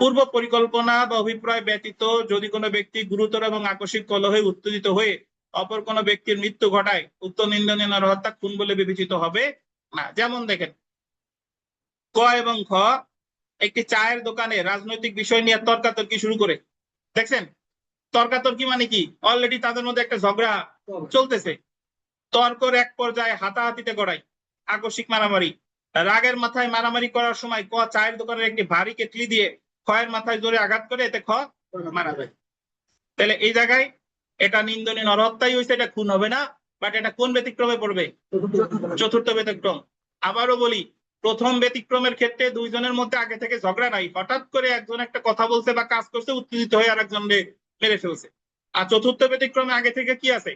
পূর্ব পরিকল্পনা বা অভিপ্রায় ব্যতীত যদি কোনো ব্যক্তি গুরুতর এবং আকস্মিক কলহে উত্তেজিত হয়ে অপর কোনো ব্যক্তির মৃত্যু ঘটায়, উক্ত নিন্দনীয় নরহত্যা খুন বলে বিবেচিত হবে না। যেমন দেখেন ক এবং খ একটি চায়ের দোকানে রাজনৈতিক বিষয় নিয়ে তর্কাতর্কি শুরু করে, দেখছেন? তর্কাতর্কি মানে কি, অলরেডি তাদের মধ্যে একটা ঝগড়া চলতেছে, তর্কর এক পর্যায়ে হাতাহাতিতে গড়ায়, আকস্মিক মারামারি। রাগের মাথায় মারামারি করার সময় ক চায়ের দোকানের একটি ভারী কেটলি দিয়ে খয়ের মাথায় জোরে আঘাত করে, এতে খ মারা যায়। তাহলে এই জায়গায় এটা নিন্দনীয় নরহত্যাই হয়েছে, এটা খুন হবে না, বাট এটা কোন ব্যতিক্রমে পড়বে? চতুর্থ ব্যতিক্রম। আবারও বলি, প্রথম ব্যতিক্রমের ক্ষেত্রে দুইজনের মধ্যে আগে থেকে ঝগড়া নাই, হঠাৎ করে একজন একটা কথা বলছে বা কাজ করছে, উত্তেজিত হয়ে আরেকজনকে মেরে ফেলছে। আর চতুর্থ ব্যতিক্রমে আগে থেকে কি আছে?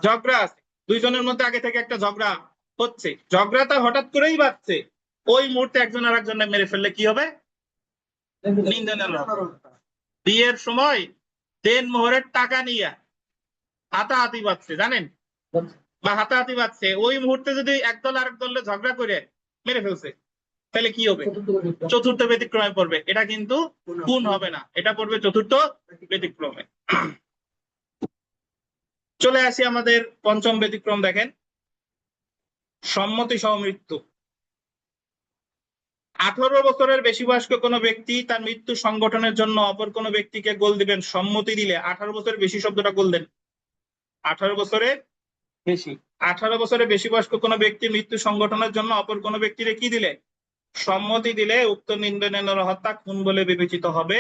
ঝগড়া আছে, দুইজনের মধ্যে আগে থেকে একটা ঝগড়া হচ্ছে, ঝগড়াটা হঠাৎ করেই বাড়ছে, ওই মুহূর্তে একজন আর একজনের মেরে ফেললে কি হবে? নিন্দনীয় নরহত্যা। বিয়ের সময় দেন মোহরের টাকা নিয়ে হাতাহাতি বাজছে, জানেন? বা হাতাহাতি বাজছে, ওই মুহূর্তে যদি একদল আরেক দলের ঝগড়া করে মেরে ফেলছে, তাহলে কি হবে? চতুর্থ ব্যতিক্রমে পড়বে, এটা কিন্তু খুন হবে না, এটা পড়বে চতুর্থ ব্যতিক্রমে। চলে আসি আমাদের পঞ্চম ব্যতিক্রম। দেখেন সম্মতি সহ মৃত্যু। 18 বছরের বেশি বয়স্ক কোনো ব্যক্তি তার মৃত্যু সংগঠনের জন্য অপর কোনো ব্যক্তিকে গোল দিবেন সম্মতি দিলে, 18 বছরের বেশি শব্দটা গোল দেন, 18 বছরের বেশি, 18 বছরের বেশি বয়স্ক কোনো ব্যক্তি মৃত্যু সংগঠনের জন্য অপর কোনো ব্যক্তিরে কি দিলে, সম্মতি দিলে, উক্ত নিন্দনীয় নরহত্যা খুন বলে বিবেচিত হবে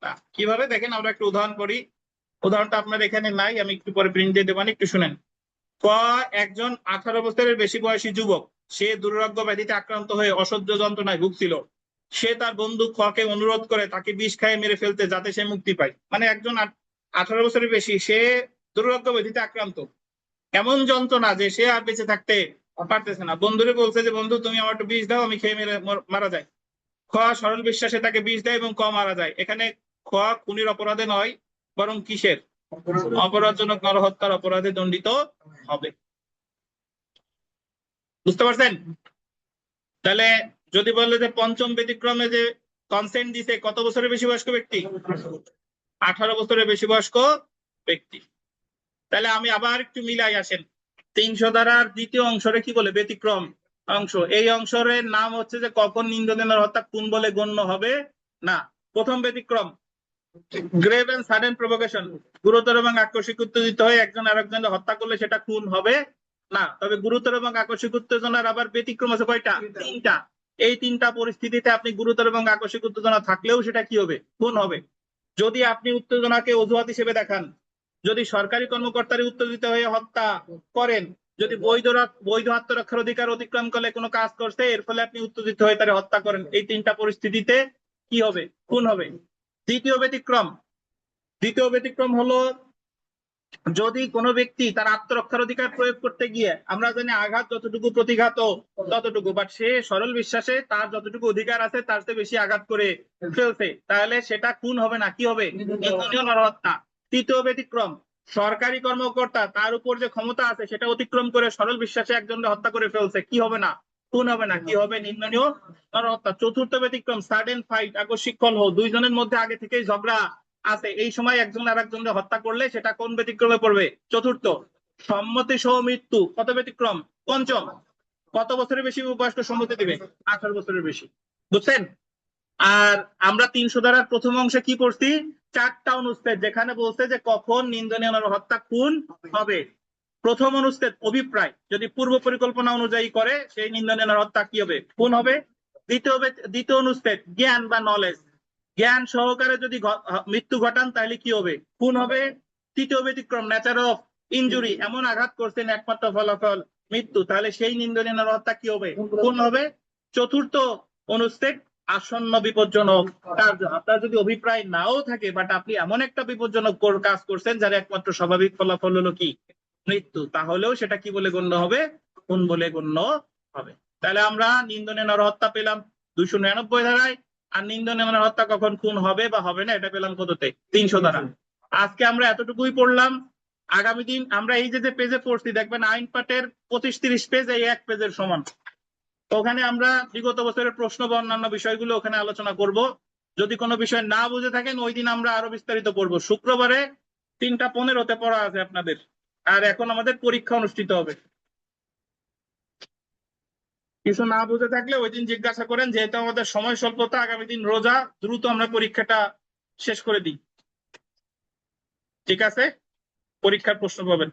না। কিভাবে দেখেন, আমরা একটু উদাহরণ করি। উদাহরণটা আপনার এখানে নাই, আমি একটু পরে প্রিন্ট দিয়ে দেবানি, একটু শুনেন। ক একজন 18 বছরের বেশি বয়সী যুবক, সে দুরারোগ্য ব্যাধিতে আক্রান্ত হয়ে অসহ্য যন্ত্রণায় ভুগছিল, সে তার বন্ধু খকে অনুরোধ করে তাকে বিষ খাইয়ে মেরে ফেলতে যাতে সে মুক্তি পায়। মানে একজন 18 বছরের বেশি, সে দুরারোগ্য ব্যাধিতে আক্রান্ত, এমন যন্ত্রণা যে সে আর বেঁচে থাকতে পারতেছে না, বন্ধুরে বলছে যে বন্ধু তুমি আমার একটু বিষ দাও, আমি খেয়ে মেরে মারা যায়। খ সরল বিশ্বাসে তাকে বিষ দেয় এবং ক মারা যায়। এখানে খ খুনির অপরাধে নয়, বরং কিসের? অপরাধজনক নরহত্যার অপরাধে দণ্ডিত হবে। বুঝতে পারছেন? তাহলে যদি বলে যে পঞ্চম ব্যতিক্রমে যে কনসেন্ট দিছে কত বছরের বেশি বয়স্ক ব্যক্তি? 18 বছরের বেশি বয়স্ক ব্যক্তি। তাহলে আমি আবার একটু মিলাই আসেন, 300 ধারার দ্বিতীয় অংশরে কি বলে? ব্যতিক্রম অংশ। এই অংশের নাম হচ্ছে যে কখন নিন্দনীয় নরহত্যা খুন বলে গণ্য হবে না। প্রথম ব্যতিক্রম গ্রেভ এন্ড সাডেন প্রভোকেশন, গুরুতর এবং আকস্মিক উত্তেজিত হয়ে একজন আরেকজনকে হত্যা করলে সেটা খুন হবে না। তবে গুরুতর এবং আকস্মিক উত্তেজনার আবার ব্যতিক্রম আছে কয়টা? 3টা। এই 3টা পরিস্থিতিতে আপনি গুরুতর এবং আকস্মিক উত্তেজনা থাকলেও সেটা কি হবে? খুন হবে। যদি আপনি উত্তেজনাকে অজুহাত হিসেবে দেখান, যদি সরকারি কর্মকর্তারা উত্তেজিত হয়ে হত্যা করেন, যদি বৈধ আত্মরক্ষার অধিকার অতিক্রম করলে কোনো কাজ করছে, এর ফলে আপনি উত্তেজিত হয়ে তারা হত্যা করেন, এই 3টা পরিস্থিতিতে কি হবে? খুন হবে। দ্বিতীয় ব্যতিক্রম হলো যদি কোনো ব্যক্তি তার আত্মরক্ষার অধিকার প্রয়োগ করতে গিয়ে, আমরা জানি আঘাত যতটুকু প্রতিঘাত ততটুকু, বাট সে সরল বিশ্বাসে তার যতটুকু অধিকার আছে তার চেয়ে বেশি আঘাত করে ফেলছে, তাহলে সেটা খুন হবে না, কি হবে? নিন্দনীয় নরহত্যা। তৃতীয় ব্যতিক্রম সরকারি কর্মকর্তা তার উপর যে ক্ষমতা আছে সেটা অতিক্রম করে সরল বিশ্বাসে একজনকে হত্যা করে ফেলছে, কি হবে না? খুন হবে না, কি হবে? নিন্দনীয় নরহত্যা। চতুর্থ ব্যতিক্রম, সাডেন ফাইট, আকস্মিক কলহ, দুইজনের মধ্যে আগে থেকেই ঝগড়া আছে, এই সময় একজন আর একজনকে হত্যা করলে সেটা কোন ব্যতিক্রমে পড়বে? চতুর্থ। সম্মতি সহ মৃত্যু, কত ব্যতিক্রম? পঞ্চম। কত বছরের বেশি বয়স্ক সম্মতি দিবে? 18 বছরের বেশি। বুঝছেন? আর আমরা 300 ধারার প্রথম অংশে কি পড়ছি? 4টা অনুচ্ছেদ, যেখানে বলছে যে কখন নিন্দনীয় নরহত্যা খুন হবে। প্রথম অনুচ্ছেদ অভিপ্রায়, যদি পূর্ব পরিকল্পনা অনুযায়ী করে সেই নিন্দনীয় নরহত্যা কি হবে? খুন হবে। দ্বিতীয় অনুচ্ছেদ জ্ঞান বা নলেজ, জ্ঞান সহকারে যদি মৃত্যু ঘটান তাহলে কি হবে? খুন হবে। তৃতীয় ব্যতিক্রম নেচার অফ ইনজুরি, এমন আঘাত করছেন একমাত্র ফলাফল মৃত্যু, তাহলে সেই নিন্দনীয় নরহত্যা কি হবে? খুন হবে। চতুর্থ অনুচ্ছেদ আসন্ন বিপজ্জনক কার্য, আপনার যদি অভিপ্রায় নাও থাকে বাট আপনি এমন একটা বিপজ্জনক কাজ করছেন যার একমাত্র স্বাভাবিক ফলাফল হলো কি? মৃত্যু, তাহলেও সেটা কি বলে গণ্য হবে? খুন বলে গণ্য হবে। তাহলে আমরা নিন্দনীয় নরহত্যা পেলাম 299 ধারায়, আর নিন্দনীয় নরহত্যা কখন খুন হবে বা হবে না এটা পেলাম কততে? 300 ধারা। আজকে আমরা এতটুকুই পড়লাম। আগামী দিন আমরা এই যে পেজে পড়ছি দেখবেন আইন পাঠের 25-30 পেজ এই এক পেজের সমান। ওখানে আমরা বিগত বছরের প্রশ্ন বা অন্যান্য বিষয়গুলো ওখানে আলোচনা করব। যদি কোনো বিষয় না বুঝে থাকেন ওই দিন আমরা আরো বিস্তারিত পড়বো। শুক্রবারে 3:15-তে পড়া আছে আপনাদের, আর এখন আমাদের পরীক্ষা অনুষ্ঠিত হবে। কিছু না বুঝে থাকলে ওই দিন জিজ্ঞাসা করেন, যেহেতু আমাদের সময় স্বল্পতা, আগামী দিন রোজা, দ্রুত আমরা পরীক্ষাটা শেষ করে দিই। ঠিক আছে? পরীক্ষার প্রশ্ন পাবেন।